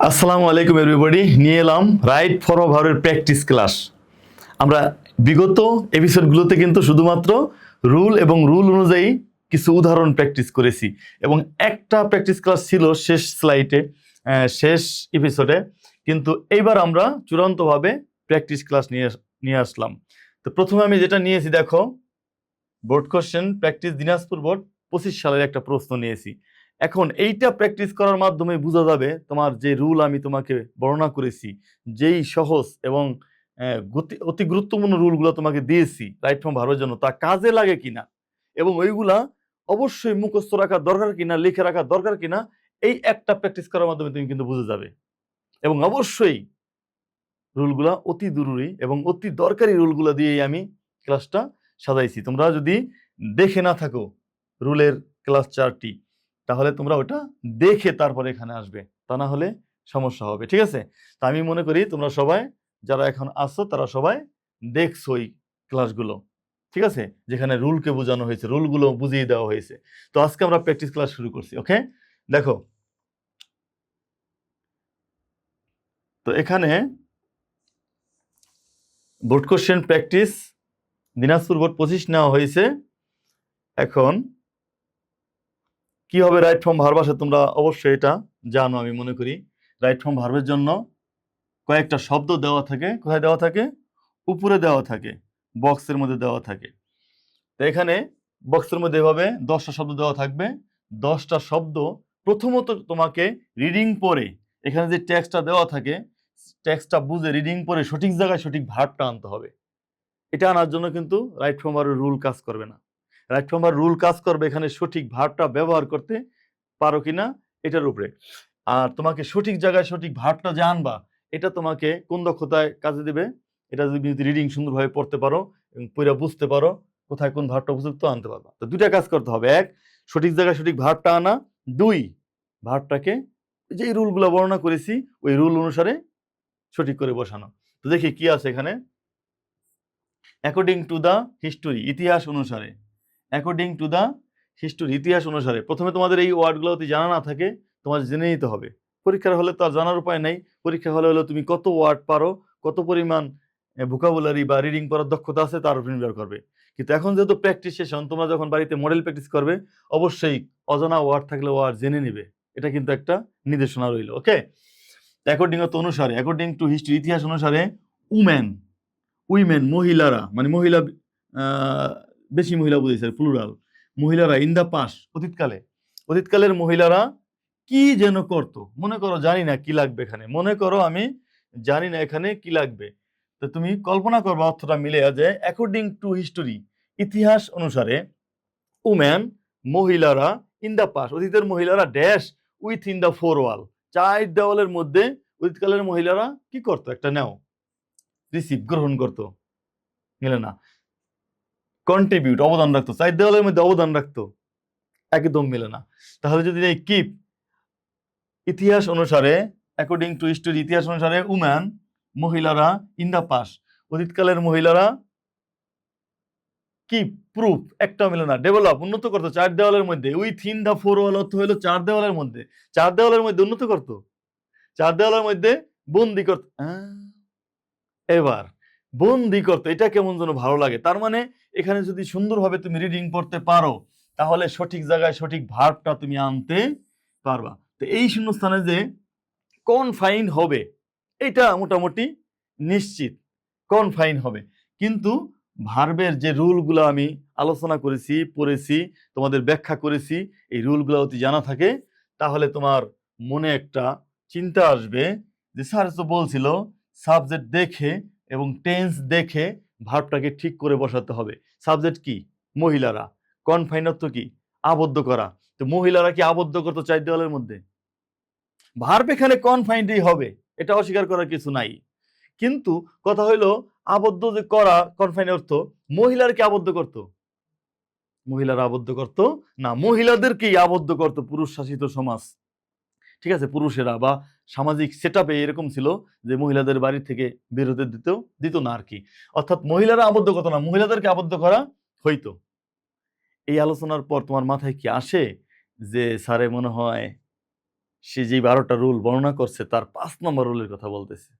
আসসালামু আলাইকুম এভরিবডি, নিয়ে এলাম রাইট ফরওয়ার্ডের প্র্যাকটিস ক্লাস। আমরা বিগত এপিসোডগুলোতে কিন্তু শুধুমাত্র রুল এবং রুল অনুযায়ী কিছু উদাহরণ প্র্যাকটিস করেছি এবং একটা প্র্যাকটিস ক্লাস ছিল শেষ স্লাইডে, শেষ এপিসোডে। কিন্তু এইবার আমরা চূড়ান্তভাবে প্র্যাকটিস ক্লাস নিয়ে আসলাম। তো প্রথমে আমি যেটা নিয়েছি দেখো, board question practice Dinajpur board 25 সালের একটা প্রশ্ন নিয়েছি। এখন এইটা প্র্যাকটিস করার মাধ্যমে বোঝা যাবে তোমার যে রুল আমি তোমাকে বর্ণনা করেছি, যেই সহজ এবং অতি গুরুত্বপূর্ণ রুলগুলো তোমাকে দিয়েছি রাইট ফ্রম ভার্বের জন্য, তা কাজে লাগে কিনা এবং ওইগুলা অবশ্যই মুখস্থ রাখা দরকার কিনা, লিখে রাখা দরকার কিনা, এই একটা প্র্যাকটিস করার মাধ্যমে তুমি কিন্তু বুঝে যাবে। এবং অবশ্যই রুলগুলা অতি জরুরি এবং অতি দরকারি রুলগুলো দিয়েই আমি ক্লাসটা সাজাইছি। তোমরা যদি দেখে না থাকো রুলের ক্লাস চার্টটি, তাহলে তোমরা ওটা দেখে তারপরে এখানে আসবে, তা না হলে সমস্যা হবে। ঠিক আছে? তা আমি মনে করি তোমরা সবাই যারা এখন আসছো তারা সবাই দেখছো এই ক্লাসগুলো, ঠিক আছে, যেখানে রুলকে বোঝানো হয়েছে, রুলগুলো বুঝিয়ে দেওয়া হয়েছে। তো আজকে আমরা প্র্যাকটিস ক্লাস শুরু করছি। ওকে, দেখো তো এখানে board question practice Dinajpur board 25 নেওয়া হয়েছে। এখন কি হবে রাইট ফর্ম ভার্ব আসে, তোমরা অবশ্যই এটা জানো আমি মনে করি। রাইট ফর্ম ভার্বের জন্য কয়েকটা শব্দ দেওয়া থাকে। কোথায় দেওয়া থাকে? উপরে দেওয়া থাকে, বক্সের মধ্যে দেওয়া থাকে। তো এখানে বক্সের মধ্যে এভাবে 10টা শব্দ দেওয়া থাকবে। 10টা শব্দ প্রথমত তোমাকে রিডিং পড়ে, এখানে যে টেক্সটটা দেওয়া থাকে টেক্সটটা বুঝে রিডিং পড়ে সঠিক জায়গায় সঠিক ভার্বটা আনতে হবে। এটা আনার জন্য কিন্তু রাইট ফর্ম ভার্বের রুল কাজ করবে না। রাইট ফর্ম ভার্ব রুল কাজ করবে এখানে সঠিক ভার্বটা ব্যবহার করতে পারো কিনা এটার উপরে। আর তোমাকে সঠিক জায়গায় সঠিক ভার্বটা যে আনবা, এটা তোমাকে কোন দক্ষতায় কাজে দিবে, এটা যদি রিডিং সুন্দরভাবে পড়তে পারো এবং পড়ে বুঝতে পারো কোথায় কোন ভার্বটা উপযুক্ত আনতে পারবা। তো দুইটা কাজ করতে হবে, এক সঠিক জায়গায় সঠিক ভার্বটা আনা, দুই ভার্বটাকে যে রুলগুলো বর্ণনা করেছি ওই রুল অনুসারে সঠিক করে বসানো। তো দেখি কি আছে এখানে। অ্যাকর্ডিং টু দ্য হিস্টোরি, ইতিহাস অনুসারে। অ্যাকর্ডিং টু দ্য হিস্টোরি, ইতিহাস অনুসারে। প্রথমে তোমাদের এই ওয়ার্ডগুলো যদি জানা না থাকে তোমার জেনে নিতে হবে। পরীক্ষার হলে তো আর জানার উপায় নেই। পরীক্ষা হলে হলো তুমি কত ওয়ার্ড পারো, কত পরিমাণ ভোকাবুলারি বা রিডিং পড়ার দক্ষতা আছে তার উপর নির্ভর করবে। কিন্তু এখন যেহেতু প্র্যাকটিস সেশন, তোমরা যখন বাড়িতে মডেল প্র্যাকটিস করবে অবশ্যই অজানা ওয়ার্ড থাকলে ওয়ার্ড জেনে নিবে। এটা কিন্তু একটা নির্দেশনা রইল। ওকে, অ্যাকর্ডিং অনুসারে, অ্যাকর্ডিং টু হিস্ট্রি, ইতিহাস অনুসারে উম্যান, উইমেন মহিলারা, মানে মহিলা বেশি মহিলা বুঝেছে প্লুরাল, মহিলারা ইন দা পাস্ট অতীতকালে, অতীতকালের মহিলারা কি যেন করতো। মনে করো জানি না কি লাগবে এখানে, মনে করো আমি জানি না এখানে কি লাগবে, তো তুমি কল্পনা করবা অর্থটা মিলে যায়। অ্যাকর্ডিং টু হিস্টোরি, ইতিহাস অনুসারে উম্যান মহিলারা ইন দা পাস্ট অতীতের মহিলারা dash within the four wall চার দেওয়ালের মধ্যে অতীতকালের মহিলারা কি করতো, একটা নেও রিসিভ গ্রহণ করতো, মিলে না। কন্ট্রিবিউট অবদান রাখতো, চার দেওয়ালের মধ্যে অবদান রাখতো, একদম মিলে না। তাহলে যদি এই কিপ ইতিহাস অনুসারে, অ্যাকর্ডিং টু হিস্টোরি ইতিহাস অনুসারে উম্যান মহিলারা ইন দা পাস্ট অতীতকালের মহিলারা কি প্রুফ, একটা মিলে না, ডেভেলপ উন্নত করতো চার দেওয়ালের মধ্যে, উইথ ইন দা ফোর ওয়াল অর্থ হলো চার দেওয়ালের মধ্যে, চার দেওয়ালের মধ্যে উন্নত করতো, চার দেওয়ালের মধ্যে বন্দি করতো। এবার বন্দি করতো, এটা কেমন যেন ভালো লাগে। তার মানে এখানে যদি সুন্দরভাবে তুমি রিডিং পড়তে পারো তাহলে সঠিক জায়গায় সঠিক ভার্বটা তুমি আনতে পারবা। তো এই শূন্যস্থানে যে কনফাইন হবে এটা মোটামুটি নিশ্চিত, কনফাইন হবে। কিন্তু ভার্বের যে রুলগুলো আমি আলোচনা করেছি, পড়েছি, তোমাদের ব্যাখ্যা করেছি, এই রুলগুলো যদি জানা থাকে তাহলে তোমার মনে একটা চিন্তা আসবে যে স্যার তো বলছিল সাবজেক্ট দেখে এবং টেন্স দেখে ভার্বটাকে ঠিক করে বসাতে হবে। সাবজেক্ট কি? মহিলারা। কনফাইন অর্থ কি? আবদ্ধ করা। তো মহিলারা কি আবদ্ধ করতো চার দেওয়ালের মধ্যে? ভার্ব এখানে কনফাইন্ডই হবে, এটা অস্বীকার করার কিছু নাই। কিন্তু কথা হইলো আবদ্ধ যে করা, কনফাইন অর্থ মহিলারকে আবদ্ধ করত, মহিলারা আবদ্ধ করত না, মহিলাদেরকেই আবদ্ধ করত পুরুষ শাসিত সমাজ। ঠিক আছে, পুরুষেরা বা সামাজিক সেটআপে এরকম ছিল যে মহিলাদের বাড়ি থেকে বেরোতে দিত না আর কি। অর্থাৎ মহিলারা আবদ্ধ করতো না, মহিলাদেরকে আবদ্ধ করা হইতো। এই আলোচনার পর তোমার মাথায় কি আসে যে স্যারে মনে হয় সে যে 12টা রুল বর্ণনা করছে তার 5 নম্বর রুলের কথা বলতেছে।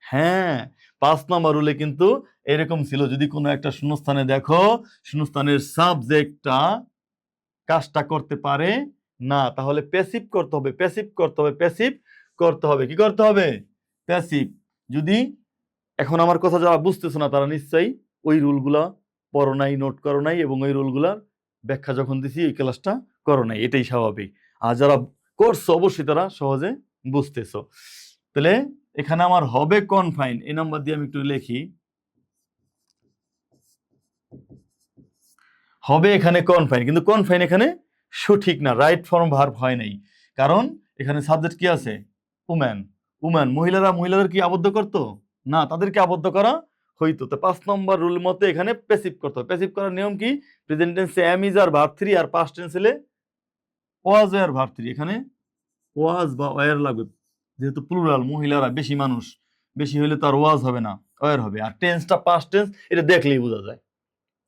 হ্যাঁ, 5 নম্বর রুলে কিন্তু এরকম ছিল, যদি কোনো একটা শূন্যস্থানে দেখো শূন্যস্থানের সাবজেক্টটা কাজটা করতে পারে না, তাহলে প্যাসিভ করতে হবে, প্যাসিভ করতে হবে, প্যাসিভ করতে হবে। কি করতে হবে? প্যাসিভ। যদি এখন আমার কথা যারা বুঝতেছো না তারা নিশ্চয়ই ওই রুলগুলা পড়ো নাই, নোট করো নাই, এবং ওই রুলগুলার ব্যাখ্যা যখন দিছি এই ক্লাসটা করো নাই, এটাই স্বাভাবিক। আর যারা করছো অবশ্যই তারা সহজে বুঝতেছো। তাহলে এখানে আমার হবে কনফাইন, এই নাম্বার দিয়ে আমি একটু লিখি, হবে এখানে কনফাইন, কিন্তু কনফাইন এখানে সঠিক না, রাইট ফর্ম ভার্ব হয় নাই। কারণ এখানে সাবজেক্ট কি আছে? উম্যান। উম্যান, মহিলাদের কি আবদ্ধ করতো না, তাদেরকে আবদ্ধ করা হইতো। তো 5 নম্বর রুল মতে এখানে প্যাসিভ করতে হবে। প্যাসিভ করার নিয়ম কি? প্রেজেন্ট টেন্সে এম ইজ আর ভার্ব 3, আর পাস্ট টেন্স হলে ওয়াজ আর ভার্ব 3। এখানে ওয়াজ বা ওয়ার লাগবে, যেহেতু প্লুরাল, মহিলারা বেশি মানুষ, বেশি হইলে তো আর ওয়াজ হবে না, ওয়ার হবে। আর টেন্সটা পাস্ট টেন্স, এটা দেখলেই বোঝা যায়,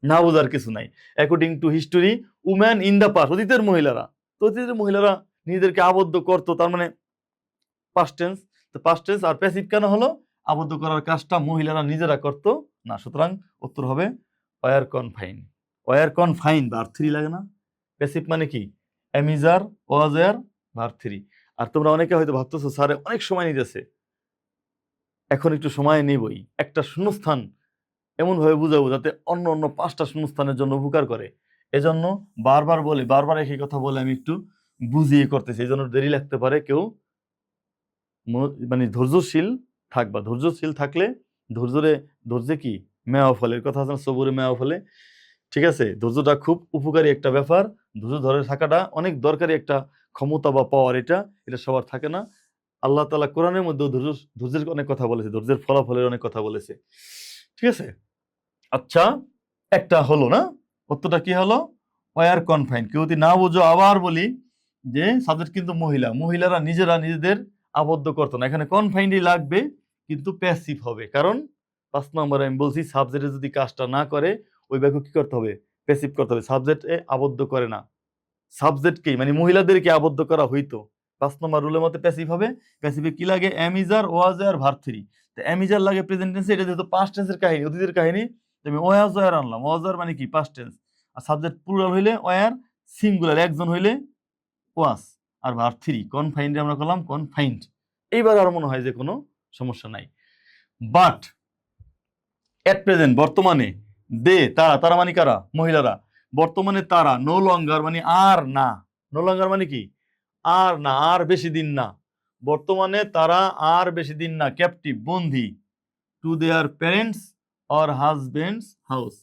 না বোঝার কিছু নাই। According to history, woman in the past, অতীতের মহিলারা, তো অতীতের মহিলারা নিজেদেরকে আবদ্ধ করতো, তার মানে পাস্ট টেন্স। তো পাস্ট টেন্স আর প্যাসিভ কেন হলো? আবদ্ধ করার কাজটা মহিলারা নিজেরা করতো না, সুতরাং উত্তর হবে were confine. Were confine verb 3 লাগে না? প্যাসিভ মানে কি? এমিজার, ওয়াজার, ভার্ব 3। আর তোমরা অনেকে হয়তো ভাবতেছো স্যার অনেক সময় নিতেছে, এখন একটু সময় নেবই, একটা শূন্যস্থান এমন ভাবে বুঝাবো যাতে অন্য অন্য 5টা শূন্যস্থানের জন্য উপকার করে। এজন্য বারবার একই কথা বলে আমি একটু বুঝিয়ে করতেছি, এই জন্য দেরি লাগতে পারে। কেউ মানে ধৈর্যশীল থাকবা, ধৈর্যশীল থাকলে ধৈর্যে কি মেওয়া ফলে, এর কথা আছে না, সবুরে মেওয়া ফলে। ঠিক আছে, ধৈর্যটা খুব উপকারী একটা ব্যাপার, ধৈর্য ধরে থাকাটা অনেক দরকারি একটা ক্ষমতা বা পাওয়ার, এটা সবার থাকে না। আল্লাহ তাআলা কোরআনের মধ্যে ধৈর্যের অনেক কথা বলেছে, ধৈর্যের ফলাফলের অনেক কথা বলেছে। ঠিক আছে, আচ্ছা, একটা হলো না, উত্তরটা কি হলো? Were confine. কেউ যদি না বুঝো আবার বলি যে সাবজেক্ট কিন্তু মহিলারা নিজেরা নিজেদের আবদ্ধ করতো না, এখানে কনফাইন্ডই লাগবে, কিন্তু প্যাসিভ হবে। কারণ 5 নম্বরে আমি বলছি সাবজেক্টে যদি কাজটা না করে ওই বাক্য কি করতে হবে? প্যাসিভ করতে হবে। সাবজেক্টে আবদ্ধ করে না, সাবজেক্টকেই মানে মহিলাদেরকে আবদ্ধ করা হইতো। 5 নম্বর রুলের মতে প্যাসিভ হবে। প্যাসিভে কি লাগে? এমিজার, ওয়াজার, ভার্ব 3। তো এমিজার লাগে প্রেজেন্ট টেন্সে, এটা যেহেতু পাস্ট টেন্সের কাহিনী, অতীতের কাহিনী, আমি ওয়াজ ওয়ার আনলাম। ওয়াজার মানে কি? Past tense. আর সাবজেক্ট প্লুরাল হইলে ওয়ার, সিঙ্গুলার একজন হইলে ওয়াস। আর ভার্ব 3 কনফাইন্ড আমরা করলাম কনফাইন্ড। এইবার আর মনে হয় যে কোনো সমস্যা নাই। বাট এট প্রেজেন্ট, বর্তমানে, তারা মানে কারা? মহিলারা। বর্তমানে তারা, নো লঙ্গার মানে আর না, নো লঙ্গার মানে কি? আর না, আর বেশি দিন না। বর্তমানে তারা আর বেশি দিন না ক্যাপটিভ, বন্দী, to their parents or husband's house,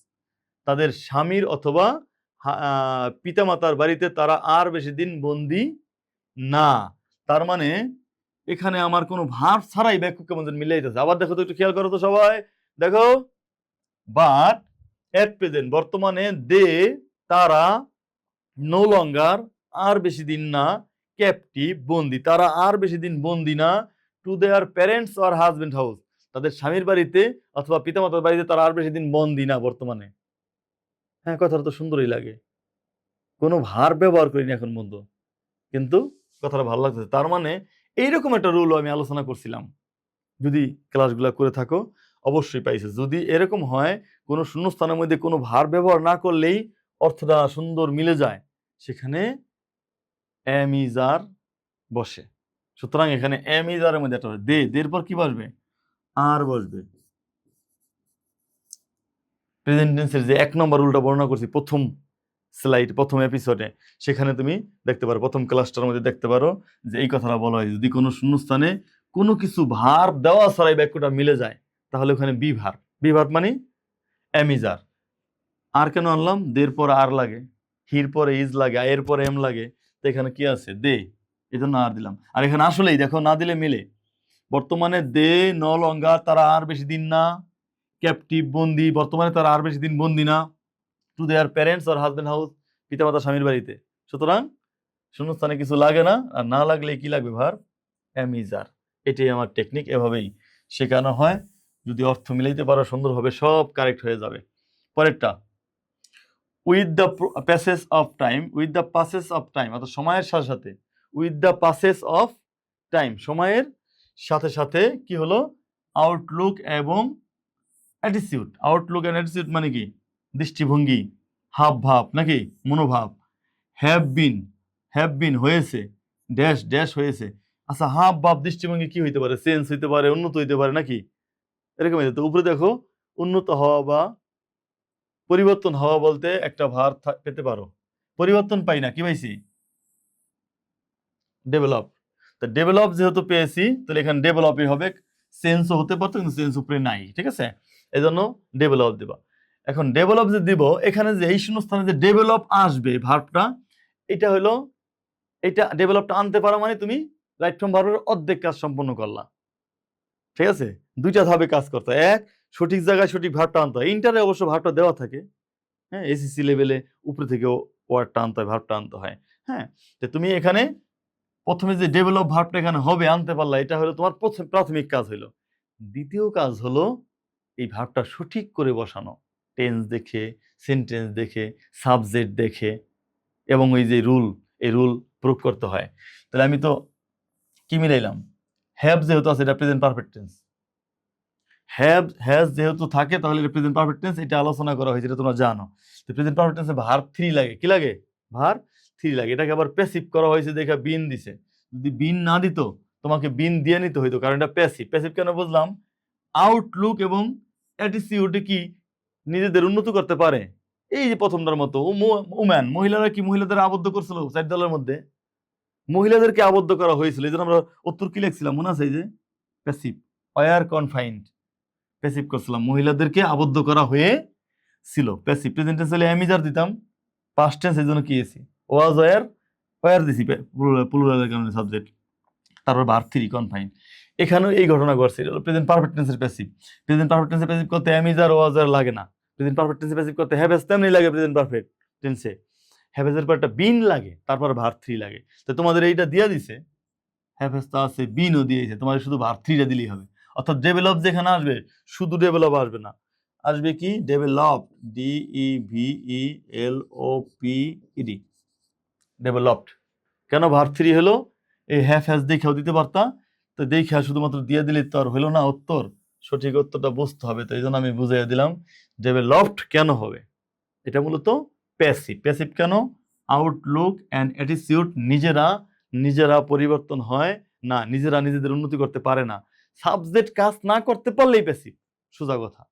তাদের স্বামীর অথবা পিতামাতার বাড়িতে তারা আর বেশি দিন বন্দী না। তার মানে এখানে আমার কোনো ভার্ব ছাড়াই বাক্য কেমন যেন মিলে যাচ্ছে। আবার দেখো তো, একটু খেয়াল করো তো সবাই, দেখো, বাট এট প্রেজেন্ট, বর্তমানে, তারা, নো লঙ্গার, আর বেশি দিন না, ক্যাপটিভ, বন্দি, তারা আর বেশি দিন বন্দি না, to their parents or husband house, তাদের স্বামীর বাড়িতে অথবা পিতামাতার বাড়িতে তারা আর বেশি দিন বন্দি না বর্তমানে। হ্যাঁ, কথাটা তো সুন্দরই লাগে, কোনো ভার্ব ব্যবহার করিনি এখন পর্যন্ত, কিন্তু কথাটা ভালো লাগতেছে। তার মানে এইরকম একটা রুল আমি আলোচনা করছিলাম, যদি ক্লাসগুলো করে থাকো অবশ্যই পাইছে। যদি এরকম হয় কোনো শূন্যস্থানের মধ্যে কোনো ভার্ব ব্যবহার না করলেই অর্থটা সুন্দর মিলে যায়, সেখানে এম ইজ আর বসে। সুতরাং এখানে এম ইজ আর মধ্যে একটা দের পর কি বসবে? আর বসবে। প্রেজেন্ট টেন্সের যে 1 নম্বর রুলটা বর্ণনা করছি প্রথম স্লাইড, প্রথম এপিসোডে, সেখানে তুমি দেখতে পারো, প্রথম ক্লাসটার মধ্যে দেখতে পারো যে এই কথাটা বলা হয়, যদি কোনো শূন্যস্থানে কোনো কিছু ভার্ব দেওয়া ছাড়াই বাক্যটা মিলে যায় তাহলে ওখানে বি ভার্ব মানে এম ইজ আর। আর কেন আনলাম? দের পর আর লাগে, হির পরে ইজ লাগে, এর পরে এম লাগে, তো এখানে কি আছে? এই জন্য আর দিলাম। আর এখানে আসলেই দেখো, না দিলে মিলে। বর্তমানে নো লঙ্গার, তারা আর বেশি দিন না, ক্যাপটিভ, বন্দি, বর্তমানে তারা আর বেশি দিন বন্দি না, to their parents or husband house, পিতামাতা স্বামীর বাড়িতে। সুতরাং শূন্যস্থানে কিছু লাগে না, আর না লাগলে কি লাগবে? ভার্ব এম ইজ আর। এটাই আমার টেকনিক, এভাবেই শেখানো হয়। যদি অর্থ মিলাইতে পারো সুন্দরভাবে সব কারেক্ট হয়ে যাবে। পরেরটা, with the passage of time, অর্থাৎ সময়ের সাথে সাথে, with the passes of time, সময়ের সাথে সাথে কি হলো, আউটলুক এবং অ্যাটিটিউড। আউটলুক এন্ড অ্যাটিটিউড মানে কি, দৃষ্টিভঙ্গি, হাব ভাব নাকি মনোভাব। হ্যাভ বিন হয়েছে, ড্যাশ ড্যাশ হয়েছে। আচ্ছা, হাব ভাব দৃষ্টিভঙ্গি কি হইতে পারে, চেঞ্জ হইতে পারে, উন্নত হইতে পারে নাকি, এরকম হইতে। উপরে দেখো, উন্নত হওয়া বা পরিবর্তন হওয়া বলতে একটা ভার পেতে পারো, পরিবর্তন পাই না, কি পাইছি, ডেভেলপ। তো ডেভেলপ যেহেতু পেয়েছি, তাহলে এখানে ডেভেলপই হবে, চেঞ্জও হতে পারতো কিন্তু চেঞ্জ উপরে নাই, ঠিক আছে, এই জন্য ডেভেলপ দিবা। এখন ডেভেলপ যে দিব, এখানে যে এই শূন্যস্থানে যে ডেভেলপ আসবে ভার্বটা, এটা হলো, এটা ডেভেলপটা আনতে পারো মানে তুমি রাইট ফ্রম ভার্বের অর্ধেক কাজ সম্পন্ন করলা, ঠিক আছে। দুইটা ধাপে কাজ করতে হয়, এক সঠিক জায়গায় সঠিক ভার্বটা আনতে হয়, ইন্টারে অবশ্য ভার্বটা দেওয়া থাকে, হ্যাঁ, এসিসি লেভেলে উপরে থেকে ওয়ার্ডটা আনতে হয়, ভার্বটা আনতে হয়, হ্যাঁ। তো তুমি এখানে প্রথমে যে ডেভেলপ ভার্বটা এখানে হবে আনতে পারলা, এটা হলো তোমার প্রথম প্রাথমিক কাজ হলো। দ্বিতীয় কাজ হলো এই ভার্বটা সঠিক করে বসানো, টেন্স দেখে, সেন্টেন্স দেখে, সাবজেক্ট দেখে, এবং ওই যে রুল, এই রুল প্রয়োগ করতে হয়। তাহলে আমি তো কি মিলাইলাম, হ্যাভ যেহেতু আছে এটা প্রেজেন্ট পারফেক্ট টেন্স, হ্যাজ যেহেতু থাকে তাহলে এটা প্রেজেন্ট পারফেক্ট টেন্স, এটা আলোচনা করা হয়েছে, এটা তোমরা জানো। তো প্রেজেন্ট পারফেক্ট টেন্সে ভার্ব 3 লাগে, কি লাগে, ভার্ব 3 লাগে। এটাকে আবার প্যাসিভ করা হয়েছে দেখে বিন দিছে, যদি বিন না দিত তোমাকে বিন দিয়ে নিতে হইতো, কারণ এটা প্যাসিভ। প্যাসিভ কেন বুঝলাম, আউটলুক এবং অ্যাটিটিউডে কি নিজেদের উন্নত করতে পারে, এই যে প্রথমটার মতো উম্যান, মহিলারা কি মহিলাদের আবদ্ধ করছিল 4 দলের মধ্যে, মহিলাদেরকে আবদ্ধ করা হয়েছিল, এই জন্য আমরা উত্তর কি লিখছিলাম মনে আছে, এই যে প্যাসিভ, ওয়ার কনফাইন্ড, প্যাসিভ করছিলাম, মহিলাদেরকে আবদ্ধ করা হয়ে ছিল, প্যাসিভ। প্রেজেন্ট টেন্স হলে অ্যামিজার দিতাম, পাস্ট টেন্স এই জন্য কি এসি, ওয়াজ ওয়ার দিছি প্লুরালের কারণে সাবজেক্ট, তারপর ভার্ব 3 কনফাইন্ড। এখানেও এই ঘটনা ঘটছে, এটা হলো প্রেজেন্ট পারফেক্ট টেন্সের প্যাসিভ। প্রেজেন্ট পারফেক্ট টেন্সে প্যাসিভ করতে অ্যামিজার ওয়াজার লাগে না, প্রেজেন্ট পারফেক্ট টেন্সে প্যাসিভ করতে হ্যাভ তেমনি লাগে, প্রেজেন্ট পারফেক্ট টেন্সে হ্যাভ এর পর একটা বিন লাগে, তারপর ভার্ব 3 লাগে। তো তোমাদের এইটা দিয়া দিছে, হ্যাভ তো আছে, বিনও দিয়েছে, তোমাদের শুধু ভার্ব 3টা দিলেই হবে। অর্থাৎ ডেভেলপ যেখানে আসবে, শুধু ডেভেলপ আসবে না, আসবে কি ডেভেলপ, DEVELOPED, ডেভেলপড। কেন ভার্ব 3 হলো, এই হ্যাজ দেখেও দিতে পারতা, তো দেখে শুধুমাত্র দিয়ে দিলে তো আর হলো না উত্তর, সঠিক উত্তরটা বুঝতে হবে। তো এই জন্য আমি বুঝাই দিলাম ডেভেলপড কেন হবে, এটা মূলত প্যাসিভ। প্যাসিভ কেন, আউটলুক অ্যান্ড অ্যাটিটিউড নিজেরা পরিবর্তন হয় না, নিজেরা নিজেদের উন্নতি করতে পারে না, সাবজেক্ট কাজ না করতে পারলেই প্যাসিভ, সোজা কথা।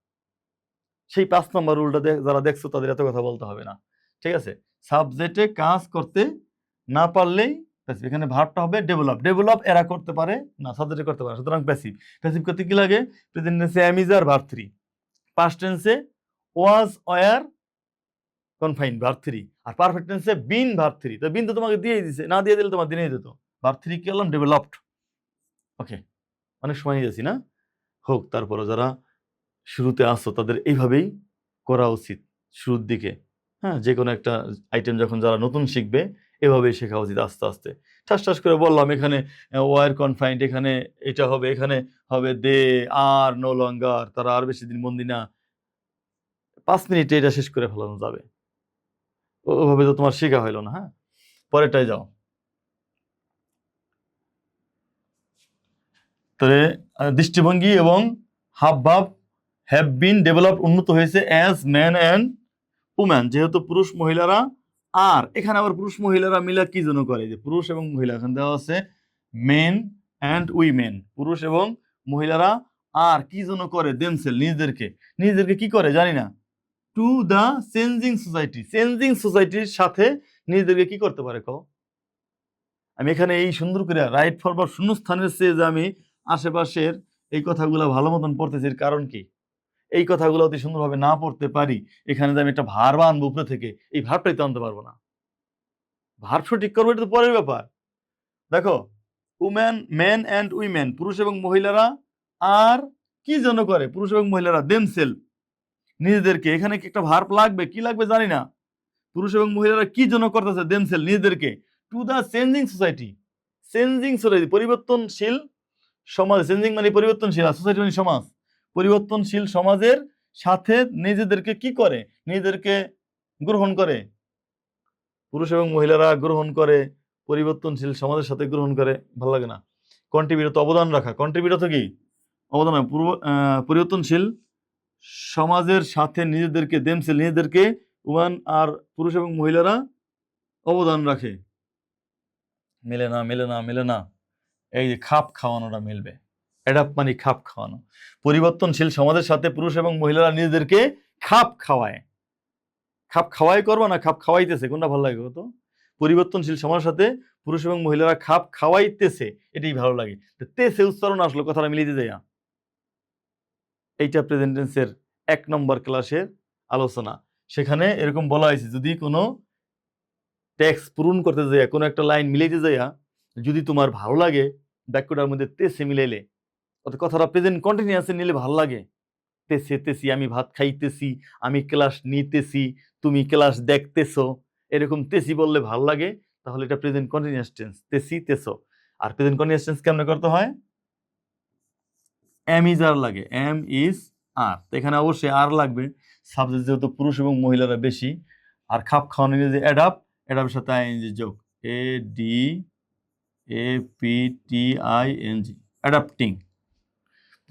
সেই 5 নম্বর রুলটা যারা দেখছো তাদের এত কথা বলতে হবে না, ঠিক আছে। সাবজেক্টে কাজ করতে না পারলেই প্যাসিভ। এখানে ভার্বটা হবে ডেভেলপ, ডেভেলপ এরা করতে পারে না, সাবজেক্টে করতে পারে, সুতরাং প্যাসিভ। প্যাসিভ করতে কি লাগে, প্রেজেন্ট টেন্সে অ্যামিজার ভার্ব 3, পাস্ট টেন্সে ওয়াজ ওয়ার কনফাইন্ড ভার্ব 3, আর পারফেক্ট টেন্সে বিন ভার্ব 3। তো বিন তো তোমাকে দিয়েই দিছে, না দিয়ে দিলে তোমার দিনেই দিত। ভার্ব 3 কি হলাম, ডেভেলপড। ওকে, অনেক সময় নিয়ে যাচ্ছি না, হোক। তারপরে যারা শুরুতে আসছো তাদের এইভাবেই করা উচিত শুরুর দিকে, হ্যাঁ, যে কোনো একটা আইটেম যখন যারা নতুন শিখবে এভাবেই শেখা উচিত আস্তে আস্তে। ঠাস ঠাস করে বললাম, এখানে ওয়ার কনফাইন্ড, এখানে এটা হবে, এখানে হবে দে আর নো লঙ্গার, তারা আর বেশি দিন বন্দি না, 5 মিনিটে এটা শেষ করে ফেলানো যাবে। ওভাবে তো তোমার শেখা হইলো না, হ্যাঁ, পরেরটাই যাও। তবে দৃষ্টিভঙ্গি এবং হাবভাব হ্যাভ বিন ডেভেলপ, উন্নত হয়েছে অ্যাজ ম্যান অ্যান্ড উম্যান, যেহেতু পুরুষ মহিলারা। আর এখানে আবার পুরুষ মহিলারা মিলা কি জন্য করে, যে পুরুষ এবং মহিলা, এখানে দেওয়া আছে মেন অ্যান্ড উইমেন, পুরুষ এবং মহিলারা আর কি জন্য করে, দেমসেল নিজেদেরকে, নিজেদেরকে কি করে জানি না, to the changing society, changing সোসাইটির সাথে নিজেদেরকে কি করতে পারে কও। আমি এখানে এই সুন্দর করে রাইট ফরওয়ার্ড শূন্যস্থানের চেয়ে যে আমি আশেপাশের এই কথাগুলো ভালো মতন পড়তেছি, এর কারণ কি, এই কথাগুলো অতি সুন্দরভাবে না পড়তে পারি, এখানে যে আমি একটা ভার্ব আনবো উপরে থেকে, এই ভার্বটাই তো আনতে পারবো না। ভার্ব সঠিক করবো এটা তো পরের ব্যাপার। দেখো, উম্যান, মেন অ্যান্ড উইমেন, পুরুষ এবং মহিলারা আর কি জন্য করে, পুরুষ এবং মহিলারা দেমসেল নিজেদেরকে, এখানে কি একটা ভার্ব লাগবে, কি লাগবে জানি না। পুরুষ এবং মহিলারা কি জন্য করতেছে, দেমসেল নিজেদেরকে, to the changing society, changing society পরিবর্তনশীল সমাজ, চেঞ্জিং মানে পরিবর্তনশীল, আর সোসাইটি মানে সমাজ, পরিবর্তনশীল সমাজের সাথে নিজেদেরকে কি করে, নিজেদেরকে গ্রহণ করে, পুরুষ এবং মহিলারা গ্রহণ করে পরিবর্তনশীল সমাজের সাথে গ্রহণ করে, ভালো লাগে না। কন্ট্রিবিউট তো অবদান রাখা, কন্ট্রিবিউট তো কি অবদান, পরিবর্তনশীল সমাজের সাথে নিজেদেরকে নিজেদেরকে উমান আর পুরুষ এবং মহিলারা অবদান রাখে। মেলে না মেলে না মেলে না, এই যে খাপ খাওয়ানোটা মিলবে। অ্যাডাপ্ট মানে খাপ খাওয়ানো। পরিবর্তনশীল সমাজের সাথে পুরুষ এবং মহিলারা নিজেদেরকে খাপ খাওয়ায়। খাপ খাওয়াই করবো না খাপ খাওয়াইতেছে, কোনটা ভালো লাগে তো? পরিবর্তনশীল সমাজের সাথে পুরুষ এবং মহিলারা খাপ খাওয়াইতেছে, এটাই ভালো লাগে। তেসে উচ্চারণ আসলো, কথাটা মিলিয়ে যায়। এইটা প্রেজেন্ট টেন্সের 1 নম্বর ক্লাসের আলোচনা। সেখানে এরকম বলা হয়েছে, যদি কোনো টেক্সট পূরণ করতে যাইয়া কোনো একটা লাইন মিলাইতে যাইয়া যদি তোমার ভালো লাগে, বাক্যটার মধ্যে তেসে মিলাইলে, অর্থাৎ কথাটা প্রেজেন্ট কন্টিনিউয়াসে নিলে ভালো লাগে। তেসে তেসি, আমি ভাত খাইতেছি, আমি ক্লাস নিতেছি, তুমি ক্লাস দেখতেছো, এরকম তেসি বললে ভালো লাগে, তাহলে এটা প্রেজেন্ট কন্টিনিউয়াস টেন্স, তেসি তেসো। আর প্রেজেন্ট কন্টিনিউয়াস টেন্স কেমনে করতে হয়? এম ইজ আর লাগে, এম ইজ আর, তো এখানে অবশ্যই আর লাগবে, সাবজেক্ট যেহেতু পুরুষ এবং মহিলারা বেশি। আর খাপ খাওয়ানো যে অ্যাডাপ্ট, অ্যাডাপ্টের সাথে আইএনজি যোগ, A D A P T I N G, adapting.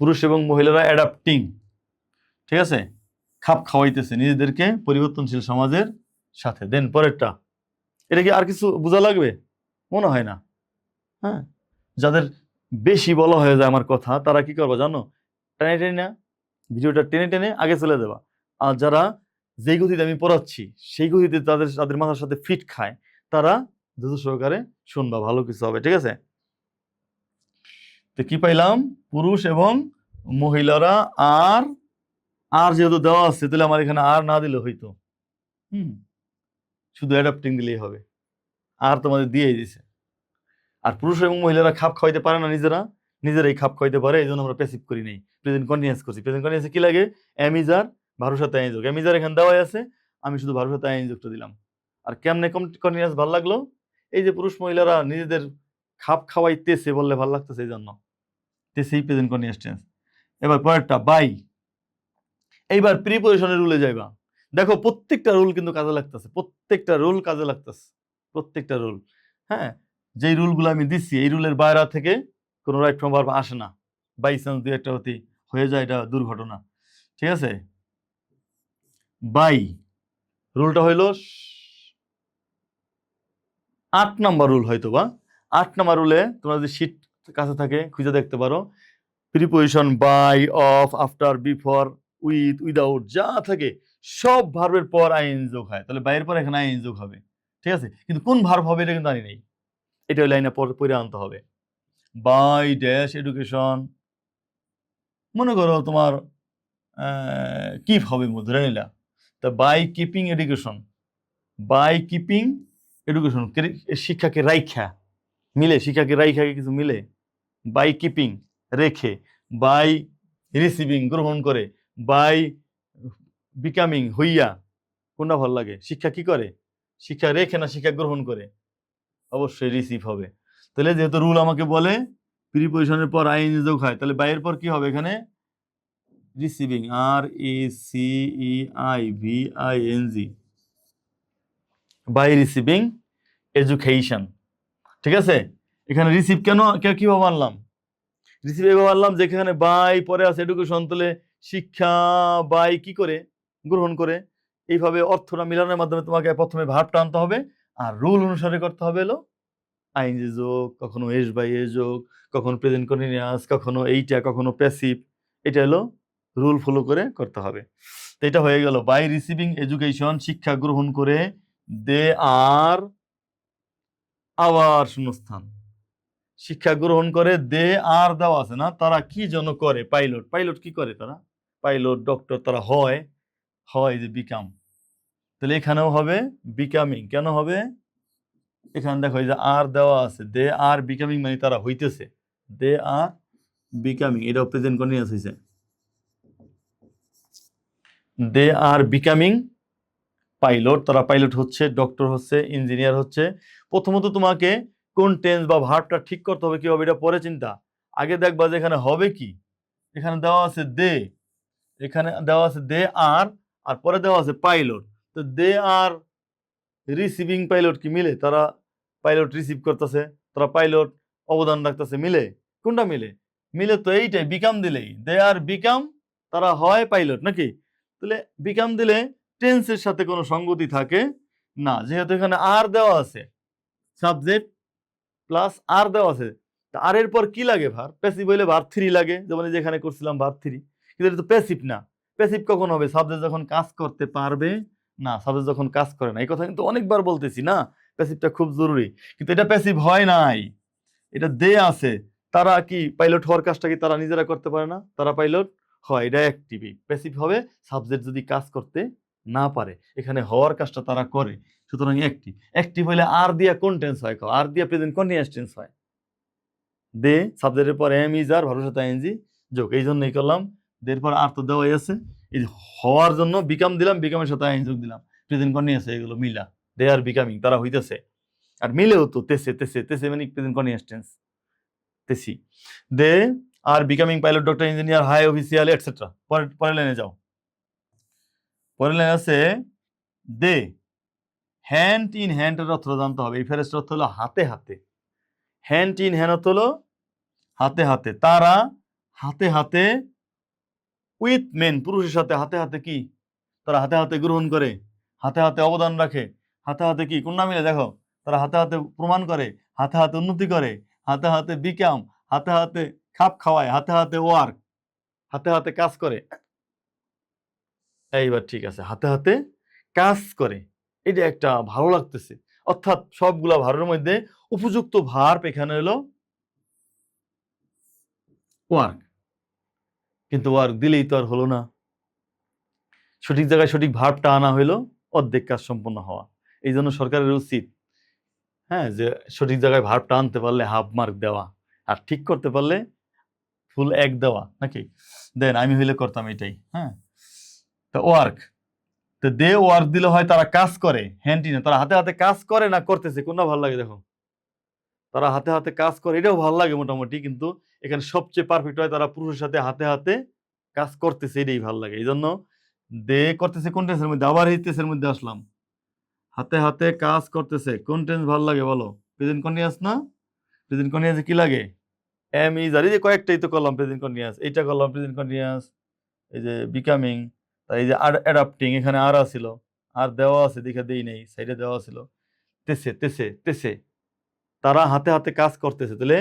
পুরুষ এবং মহিলারা অ্যাডাপ্টিং, ঠিক আছে, খাপ খাওয়াইতেছে নিজেদেরকে পরিবর্তনশীল সমাজের সাথে। দেন পরেরটা, এটা কি আর কিছু বোঝা লাগবে? মনে হয় না। হ্যাঁ, যাদের বেশি বলা হয়ে যায় আমার কথা, তারা কি করবো জানো? টেনে টেনে না, ভিডিওটা টেনে টেনে আগে চলে দেবা। আর যারা যেই গতিতে আমি পড়াচ্ছি সেই গতিতে তাদের মাথার সাথে ফিট খায়, তারা ধৈর্য সহকারে শুনবা, ভালো কিছু হবে, ঠিক আছে? তো কি পাইলাম? পুরুষ এবং মহিলারা। আর আর যেহেতু দেওয়া আছে, তাহলে আমার এখানে আর না দিলে হইতো, শুধু অ্যাডাপ্টিং দিলেই হবে। আর তোমাদের দিয়েই দিছে। আর পুরুষ এবং মহিলারা খাপ খাওয়াইতে পারে না, নিজেরাই খাপ খাওয়াইতে পারে, এই জন্য আমরা প্যাসিভ করি নাই, প্রেজেন্ট কন্টিনিউয়াস করছি। প্রেজেন্ট কন্টিনিউয়াসে কি লাগে? এম ইজ আর, ভার্বের সাথে আইএনজি যোগ। এম ইজ আর এখানে দেওয়াই আছে, আমি শুধু ভার্বের সাথে আইএনজি যোগটা দিলাম। আর কেমনে কন্টিনিউয়াস ভালো লাগলো? এই যে পুরুষ মহিলারা নিজেদের খাপ খাওয়াইতেছে বললে ভালো লাগতেছে, এই জন্য তেসেই প্রেজেন্ট কন্টিনিউয়াস টেন্স। এবার পরেরটা, বাই। এইবার প্রিপোজিশনের রুলে যাইবা। দেখো প্রত্যেকটা রুল কিন্তু কাজে লাগতেছে, প্রত্যেকটা রুল কাজে লাগতেছে, প্রত্যেকটা রুল। হ্যাঁ, যেই রুলগুলো আমি দিচ্ছি, এই রুলের বাইরে থেকে কোনো রাইট ফ্রম ভার্ব আসে না। বাই চান্স দুই একটা হতে হয়ে যায়, এটা দুর্ঘটনা, ঠিক আছে? বাই রুলটা হইল 8 নম্বর রুল, হয়তো বা 8 নম্বর রুলে তোমরা যদি শীট কাছে থাকে খুঁজে দেখতে পারো। Preposition by, of, after, before, with, without যা থাকে সব ভার্বের পর আইএন যোগ হয়, তাহলে বাইরের পর এখানে আইএন যোগ হবে, ঠিক আছে? কিন্তু কোন ভার্ব হবে এটা কিন্তু জানি নেই, এটা ওই লাইনে পড়ে আনতে হবে। বাই ড্যাশ এডুকেশন, মনে করো তোমার কিপ হবে, ধরে নিলা, তা by keeping education, by keeping education, শিক্ষাকে রাইখা মিলে, শিক্ষাকে রাইখা কিছু মিলে, বাই কিপিং রেখে, বাই রিসিভিং গ্রহণ করে, বাই বিকামিং হইয়া, কোনটা ভালো লাগে? শিক্ষা কি করে? শিক্ষা রেখে না শিক্ষা গ্রহণ করে? অবশ্যই রিসিভ হবে। তাহলে যেহেতু রুল আমাকে বলে প্রিপোজিশনের পর আইএনজি যোগ হয়, তাহলে বাইয়ের পর কি হবে? এখানে receiving, R E C E I V I N G, by receiving education, ঠিক আছে? এখানে রিসিভ কেন কিভাবে আনলাম? রিসিভ এভাবে আনলাম, যেখানে বাই পরে আছে এডুকেশন, তাহলে শিক্ষা বাই কি করে? গ্রহণ করে। এইভাবে অর্থটা মিলানোর মাধ্যমে তোমাকে প্রথমে ভার্বটা আনতে হবে, আর রুল অনুসারে করতে হবে হলো আইএনজি যোগ, কখনো এস বাই এস যোগ, কখনো প্রেজেন্ট কন্টিনিউয়াস, কখনো এইটা, কখনো প্যাসিভ। এটা হলো রুল ফলো করে করতে হবে। তো এটা হয়ে গেল, বাই রিসিভিং এডুকেশন, শিক্ষা গ্রহণ করে, দে আর, আবার শূন্যস্থান, শিক্ষা গ্রহণ করে, দে আর দেওয়া আছে না, তারা কি জন্য করে? পাইলট, পাইলট কি করে? তারা পাইলট, ডক্টর, তারা হয়, হয় যে বিকাম, তাহলে এখানেও হবে বিকামিং। কেন হবে? এখানে দেখো এই যে আর দেওয়া আছে, দে আর বিকামিং, মানে তারা হইতেছে, দে আর বিকামিং, এটাও প্রেজেন্ট কন্টিনিউয়াস হইছে, দে আর বিকামিং পাইলট, তারা পাইলট হচ্ছে, ডক্টর হচ্ছে, ইঞ্জিনিয়ার হচ্ছে। প্রথমত তোমাকে কোন টেন্স বা ভার্বটা ঠিক করতে হবে কিভাবে, এটা পরে চিন্তা। আগে দেখবা যে এখানে হবে কি, এখানে দেওয়া আছে দে, এখানে দেওয়া আছে দে আর, আর পরে দেওয়া আছে পাইলট। তো দে আর রিসিভিং পাইলট কি মিলে? তারা পাইলট রিসিভ করতেছে, তারা পাইলট অবদান রাখতেছে, মিলে? কোনটা মিলে? মিলে তো এইটাই, বিকাম দিলেই দে আর বিকাম, তারা হয় পাইলট নাকি? তাহলে বিকাম দিলে টেন্সের সাথে কোনো সঙ্গতি থাকে না, যেহেতু এখানে আর দেওয়া আছে, সাবজেক্ট প্লাস আর দেওয়া আছে। আর এর পর কি লাগে? ভার। প্যাসিভ হইলে ভার থ্রি লাগে, যেমন যেখানে করছিলাম ভার থ্রি, কিন্তু এটা তো প্যাসিভ না। প্যাসিভ কখন হবে? সাবজেক্ট যখন কাজ করতে পারবে না, সাবজেক্ট যখন কাজ করে না। এই কথা কিন্তু অনেকবার বলতেছি না, প্যাসিভটা খুব জরুরি, কিন্তু এটা প্যাসিভ হয় নাই, এটা দে আছে। তারা কি পাইলট হওয়ার কাজটা কি তারা নিজেরা করতে পারে না? তারা পাইলট হয়, এটা অ্যাক্টিভই। প্যাসিভ হবে সাবজেক্ট যদি কাজ করতে না পারে, এখানে হওয়ার কাজটা তারা করে, সুতরাং অ্যাক্টিভ। অ্যাক্টিভ হলে আর দিয়া কোন টেন্স হয়? আর দিয়া প্রেজেন্ট কন্টিনিউয়াস টেন্স হয়। দে সাবজেক্টের পর এম ইজ আর ভার্বের সাথে আইএনজি যোগ, এই জন্যই করলাম। দের পর আর তো দেওয়াই আছে, এই হওয়ার জন্য বিকাম দিলাম, বিকামের সাথে আইএনজি যোগ দিলাম, প্রেজেন্ট কন্টিনিউয়াস, এগুলো মিলা। দে আর বিকামিং, তারা হইতেছে। আর মিলেও তো তেসে তেসে তেসে মানে প্রেজেন্ট কন্টিনিউয়াস টেন্স, তেসি। They are becoming pilot, doctor, engineer, high official, etcetera. পরের লাইনে যাও। পরের লাইন আছে দে হ্যান্ড ইন হ্যান্ড এর অর্থ জানতে হবে। এই ফ্রেজটার অর্থ হলো হাতে হাতে। হ্যান্ড ইন হ্যান্ড অর্থ হলো হাতে হাতে, তারা হাতে হাতে, উইথ মেন পুরুষের সাথে হাতে হাতে কি? তারা হাতে হাতে গ্রহণ করে, হাতে হাতে অবদান রাখে, হাতে হাতে কি? কোন না মিলে? দেখো, তারা হাতে হাতে প্রমাণ করে, হাতে হাতে উন্নতি করে, হাতে হাতে বিকাম, হাতে হাতে খাপ খাওয়ায়, হাতে হাতে ওয়ার্ক, হাতে হাতে কাজ করে। এইবার ঠিক আছে, হাতে হাতে কাজ করে, এটা একটা ভালো লাগতেছে। অর্থাৎ সবগুলা ভার্বের মধ্যে উপযুক্ত ভার্ব এখানে হলো ওয়ার্ক, কিন্তু ওয়ার্ক দিলেই তো আর হলো না, সঠিক জায়গায় সঠিক ভার্বটা আনা হইলো অর্ধেক কাজ সম্পন্ন হওয়া। এই জন্য সরকারের উচিত, হ্যাঁ, যে সঠিক জায়গায় ভার্বটা আনতে পারলে হাফ মার্ক দেওয়া, আর ঠিক করতে পারলে ফুল এক দেওয়া, নাকি? দেন আমি হইলে করতাম এটাই। হ্যাঁ, তো ওয়ার্ক, তো দে ওয়ার্ক দিলে হয় তারা কাজ করে, হ্যান্ড ইন, তারা হাতে হাতে কাজ করে না করতেছে, কোনটা ভালো লাগে? দেখো, তারা হাতে হাতে কাজ করে, এটাও ভালো লাগে মোটামুটি, কিন্তু এখানে সবচেয়ে পারফেক্ট হয় তারা পুরুষের সাথে হাতে হাতে কাজ করতেছে, এটাই ভালো লাগে। এই জন্য দে করতেছে কোন টেন্সের মধ্যে? আবার এই টেন্সের মধ্যে আসলাম, হাতে হাতে কাজ করতেছে, কোন টেন্স ভালো লাগে বলো? প্রেজেন্ট কন্টিনিউয়াস না? প্রেজেন্ট কন্টিনিউয়াসে কি লাগে? এম ইজ আর, এই যে কয়েকটাই তো করলাম প্রেজেন্ট কন্টিনিউয়াস, এইটা করলাম প্রেজেন্ট কন্টিনিউয়াস, এই যে বিকামিং, তাই এই যে অ্যাডাপ্টিং, এখানে আর আছিল, আর দেওয়া আছে, দেখে দেই নেই, সাইডে দেওয়া ছিল। তেসে তেসে তেসে, তারা হাতে হাতে কাজ করতেছে, তাহলে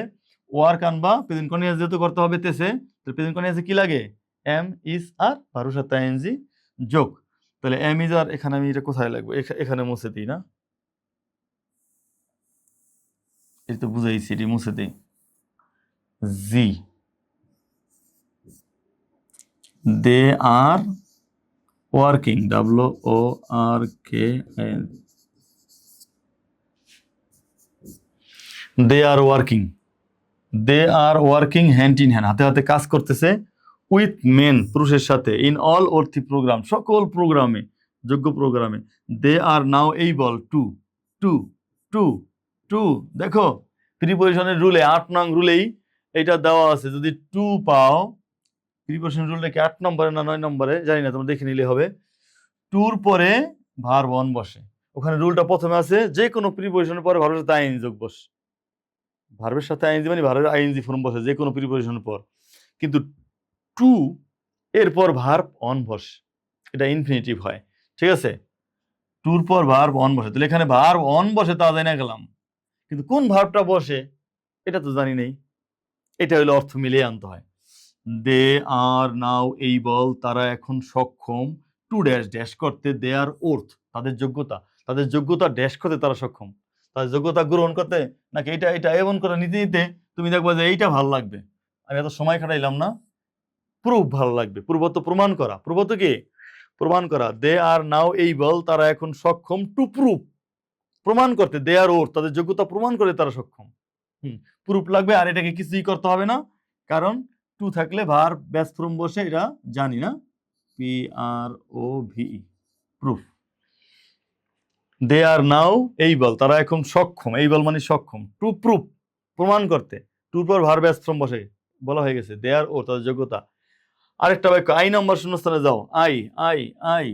ওয়ার্ক আনবা, প্রেজেন্ট কন্টিনিউয়াস যেহেতু করতে হবে তেসে, তাহলে প্রেজেন্ট কন্টিনিউয়াসে কি লাগে? এম ইজ আর ভার্বের সাথে আইএনজি যোগ। তাহলে এম ইজ আর, এখানে আমি এটা কোথায় লাগবে? এখানে মুছে দিই না, এটা তো বুঝাইছি, এটি মুছে দিই। জি, they are working, WORK, they are working, they are working hand in hand, হাতে হাতে কাজ করতেছে, উইথ মেন পুরুষের সাথে, ইন অল অর্থি প্রোগ্রাম, সকল প্রোগ্রামে, যোগ্য প্রোগ্রামে। They are now able to to to to, দেখো প্রিপোজিশনের রুলে 8 নং রুলেই এটা দেওয়া আছে, যদি টু পাও, প্রিপোজিশন রুলটা কি 8 নম্বরে না 9 নম্বরে জানি না, তোমরা দেখে নিলে হবে। টুর পরে ভার্ব অন বসে, ওখানে রুলটা প্রথমে আছে, যে কোনো প্রিপোজিশনের পরে ভার্বের সাথে আইএনজি যোগ বসে, ভার্বের সাথে আইএনজি মানে ভার্বের আইএনজি ফর্ম বসে যে কোনো প্রিপোজিশনের পর, কিন্তু টু এরপর ভার্ব অন বসে, এটা ইনফিনিটিভ হয়, ঠিক আছে? টুর পর ভার্ব অন বসে, তাহলে এখানে ভার্ব অন বসে তা জানা গেলাম, কিন্তু কোন ভার্বটা বসে এটা তো জানি নেই, এটা হলো অর্থ মিলিয়ে আনতে হয়। দে আর নাও এইবল, তারা এখন সক্ষম, টু ড্যাশ ড্যাশ করতে, দে আর ওর্থ, তাদের যোগ্যতা, তাদের যোগ্যতা ড্যাশ করতে তারা সক্ষম, তাদের যোগ্যতা গ্রহণ করতে, নাকি এটা এটা এমন করে নিতে নিতে তুমি দেখবা যে এইটা ভালো লাগবে, আমি এত সময় খাটাইলাম না, প্রুফ ভালো লাগবে। প্রুফ প্রমাণ করা, প্রুফ কি? প্রমাণ করা। দে আর নাও এইবল, তারা এখন সক্ষম, টু প্রুফ, প্রমাণ করতে, দে আর ওর, তাদের যোগ্যতা প্রমাণ করে তারা সক্ষম। প্রুফ লাগবে, আর এটাকে কিছুই করতে হবে না, কারণ টু থাকলে ভার্ব ব্যাস ফর্ম বসে, এটা জানি না, PROVE, proof. They are now able, তারা এখন সক্ষম, এইবল মানে সক্ষম, টু প্রুফ, প্রমাণ করতে, টুর পর ভার্ব ব্যাস ফর্ম বসে, বলা হয়ে গেছে, দে আর ওর, তাদের যোগ্যতা। আরেকটা বাক্য, আই নাম্বার শূন্যস্থানে যাও, আই আই আই,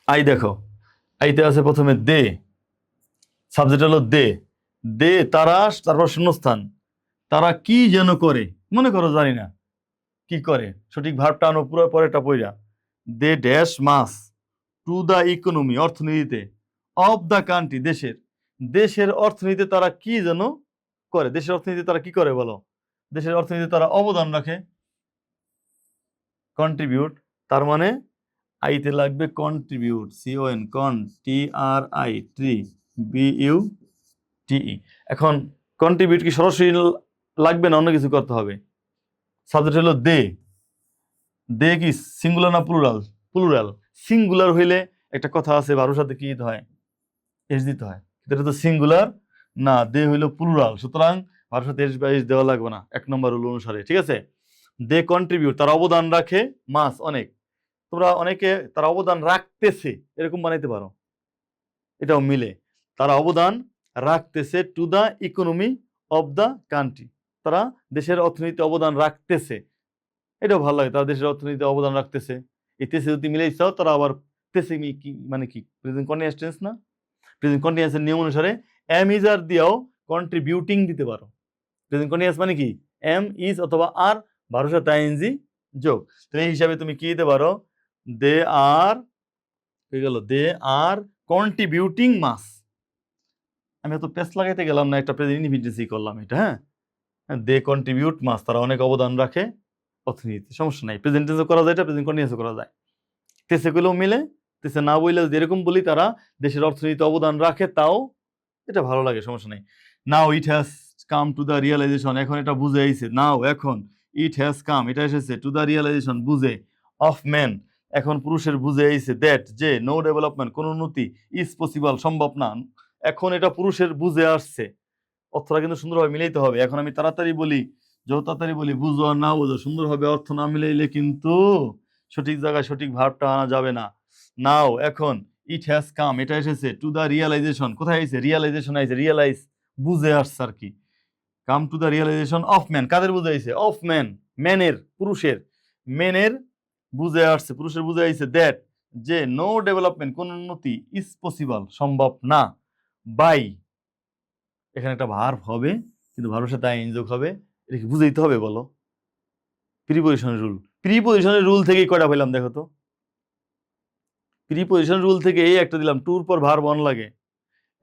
আই দেখো, আইতে আছে প্রথমে দে, সাবজেক্ট হলো দে, দে তারা, তারপর শূন্যস্থান, তারা কি যেন করে, মনে করো জানি না কি করে, সঠিক ভার্বটা আনো পুরো পরেরটা পইরা। They dash mass to the economy, অর্থনীতিতে, অফ দা কান্ট্রি, দেশের, দেশের অর্থনীতিতে তারা কি যেন করে, দেশের অর্থনীতিতে তারা কি করে বলো, দেশের অর্থনীতিতে তারা অবদান রাখে, কন্ট্রিবিউট, তার মানে আইতে লাগবে কন্ট্রিবিউট, CON, কন, TRI, ট্রি, BUTE। এখন কন্ট্রিবিউট কি সরাসরি লাগবে না অন্য কিছু করতে হবে? সাবজেক্ট হলো দে, দে কি সিঙ্গুলার না প্লুরাল? প্লুরাল। সিঙ্গুলার হইলে একটা কথা আছে ভার্বের সাথে কি দিতে হয়, এস দিতে হয়, এটা তো সিঙ্গুলার না, দে হইলো প্লুরাল, সুতরাং ভার্বের সাথে এস বা এস দেওয়া লাগবে না 1 নম্বর রুল অনুসারে, ঠিক আছে? দে কন্ট্রিবিউট, তারা অবদান রাখে, মাস অনেক, তোমরা অনেকে তারা অবদান রাখতেছে এরকম বানাইতে পারো, এটাও মিলে, তারা অবদান রাখতেছে to the economy of the country, তারা দেশের অর্থনীতিতে অবদান রাখতেছে, এটাও ভালো লাগে, তারা দেশের অর্থনীতিতে অবদান রাখতেছে। এই তেসে যদি মিলেই চাও, তারা আবার তেসে কি মানে কি প্রেজেন্ট কন্টিনিউয়াস টেন্স না, প্রেজেন্ট কন্টিনিউয়াসের নিয়ম অনুসারে এম ইজ আর দিয়েও কন্ট্রিবিউটিং দিতে পারো। প্রেজেন্ট কন্টিনিউয়াস মানে কি এম ইজ অথবা আর ভার্বের সাথে আইএনজি যোগ, তো এই হিসাবে তুমি কি দিতে পারো, দে আর, হয়ে গেল দে আর কন্ট্রিবিউটিং মাস। আমি এত পেস লাগাইতে গেলাম না, একটা প্রেজেন্ট ইনডিফিনিটেন্সই করলাম এটা, হ্যাঁ, দে কন্ট্রিবিউট মাস, তারা অনেক অবদান রাখে অর্থনীতিতে, সমস্যা নাই, প্রেজেন্ট টেন্সও করা যায়, এটা প্রেজেন্ট কন্টিনিউয়াসও করা যায়, তেসে গুলোও মিলে, তেসে না বললে যদি এরকম বলি তারা দেশের অর্থনীতিতে অবদান রাখে, তাও এটা ভালো লাগে, সমস্যা নেই। Now it has come to the realization, এখন এটা বুঝে আইছে, নাও এখন, ইট হ্যাজ কাম এটা এসেছে, টু দ্য রিয়েলাইজেশন বুঝে, অফ ম্যান এখন পুরুষের বুঝে আইছে, দ্যাট যে, নো ডেভেলপমেন্ট কোন উন্নতি, ইজ পসিবল সম্ভব না, এখন এটা পুরুষের বুঝে আসছে, অর্থটা কিন্তু সুন্দরভাবে মিলাইতে হবে। এখন আমি তাড়াতাড়ি বলি, যত তাড়াতাড়ি বলি, বুঝো আর না বুঝো, সুন্দরভাবে অর্থ না মিলাইলে কিন্তু সঠিক জায়গায় সঠিক ভার্বটা আনা যাবে না। নাও এখন, ইট হ্যাজ কাম এটা এসেছে, টু দ্য রিয়েলাইজেশন, কোথায় আইছে, রিয়েলাইজেশন আইছে, রিয়েলাইজ বুঝে আসছে আর কি, come to the realization of man, কাদের বুঝে আইছে, অফ ম্যান, ম্যানের, পুরুষের, ম্যানের বুঝে আসছে, পুরুষের বুঝে আইছে, দ্যাট যে, নো ডেভেলপমেন্ট কোন উন্নতি, ইজ পসিবল সম্ভব না, বাই, এখানে একটা ভার্ব হবে কিন্তু ভার্বের সাথে আইন যোগ হবে, এটা কি বুঝাইতে হবে বলো, প্রিপোজিশনের রুল, প্রিপোজিশনের রুল থেকেই কয়টা পেলাম দেখো তো, প্রিপোজিশন রুল থেকে এই একটা দিলাম, টুর পর ভার্ব অন লাগে,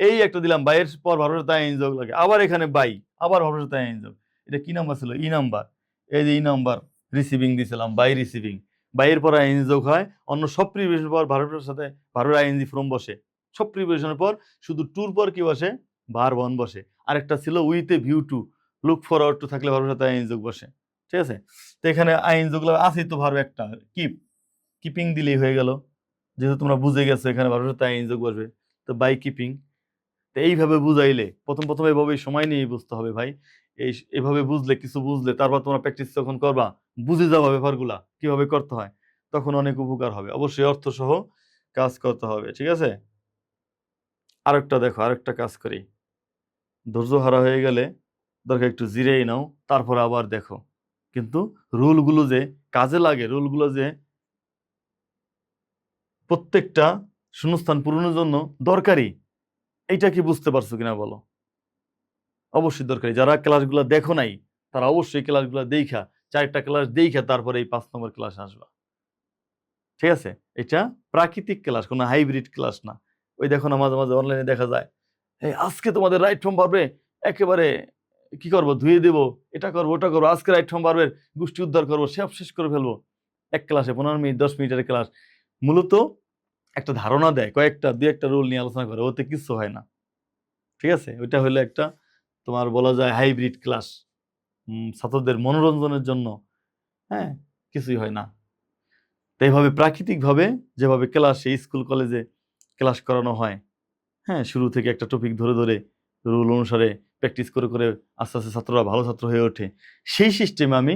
এই একটা দিলাম, বাইয়ের পর ভার্বের সাথে আইন যোগ লাগে, আবার এখানে বাই, আবার ভার্বের সাথে আইন যোগ, এটা কি নাম্বার ছিল, ই নাম্বার, এই যে ই নাম্বার, রিসিভিং দিছিলাম, বাই রিসিভিং, বাইয়ের পর আইন যোগ হয়, অন্য সব প্রিপোজিশনের পর ভার্বের সাথে ভার্বের আইএনজি ফর্ম বসে, সব প্রিপোজিশনের পর শুধু টুর পর কি বসে, ভার্ব অন বসে, আরেকটা ছিল with a view to, look forward to থাকলে ভার্বের সাথে আইন যোগ বসে, ঠিক আছে? তো এখানে আইন যোগ আছে তো, ভার্ব একটা কিপ, কিপিং দিলেই হয়ে গেল, যেহেতু তোমরা বুঝে গেছো এখানে ভার্বের সাথে আইন যোগ বসবে, তো বাই কিপিং। তো এইভাবে বুঝাইলে প্রথম এভাবে সময় নিয়ে বুঝতে হবে ভাই, এইভাবে বুঝলে, কিছু বুঝলে তারপর তোমরা প্র্যাকটিস যখন করবা, বুঝে যাবা ব্যাপারগুলা কিভাবে করতে হয়, তখন অনেক উপকার হবে, অবশ্যই অর্থ সহ কাজ করতে হবে, ঠিক আছে? আরেকটা দেখো, আরেকটা কাজ করি, ধৈর্য হারা হয়ে গেলে দরকার একটু জিরেই নাও, তারপর আবার দেখো, কিন্তু রুলগুলো যে কাজে লাগে, রুলগুলো যে প্রত্যেকটা শূন্যস্থান পূরণের জন্য দরকারি, এইটা কি বুঝতে পারছো কিনা বলো? অবশ্যই দরকারি, যারা ক্লাসগুলো দেখো নাই তারা অবশ্যই ক্লাসগুলো দেখা, 4টা ক্লাস দেখা তারপরে এই 5 নম্বর ক্লাস আসবা, ঠিক আছে? এটা প্রাকৃতিক ক্লাস, কোনো হাইব্রিড ক্লাস না। ওই দেখো না, মাঝে মাঝে অনলাইনে দেখা যায়, এই আজকে তোমাদের রাইট ফর্ম ভার্বে একেবারে কি করবো, ধুয়ে দেবো, এটা করবো ওটা করবো, আজকে রাইট ফর্ম ভার্বের গোষ্ঠী উদ্ধার করবো, সব শেষ করে ফেলবো, এক ক্লাসে 15 মিনিট 10 মিনিটের ক্লাস, মূলত একটা ধারণা দেয়, দুই একটা রুল নিয়ে আলোচনা করে, ওতে কিছু হয় না, ঠিক আছে? ওইটা হলো একটা তোমার বলা যায় হাইব্রিড ক্লাস, ছাত্রদের মনোরঞ্জনের জন্য, হ্যাঁ, কিছুই হয় না। তো এইভাবে প্রাকৃতিকভাবে যেভাবে ক্লাসে, স্কুল কলেজে ক্লাস করানো হয়, হ্যাঁ, শুরু থেকে একটা টপিক ধরে ধরে রুল অনুসারে প্র্যাকটিস করে করে আস্তে আস্তে ছাত্ররা ভালো ছাত্র হয়ে ওঠে, সেই সিস্টেমে আমি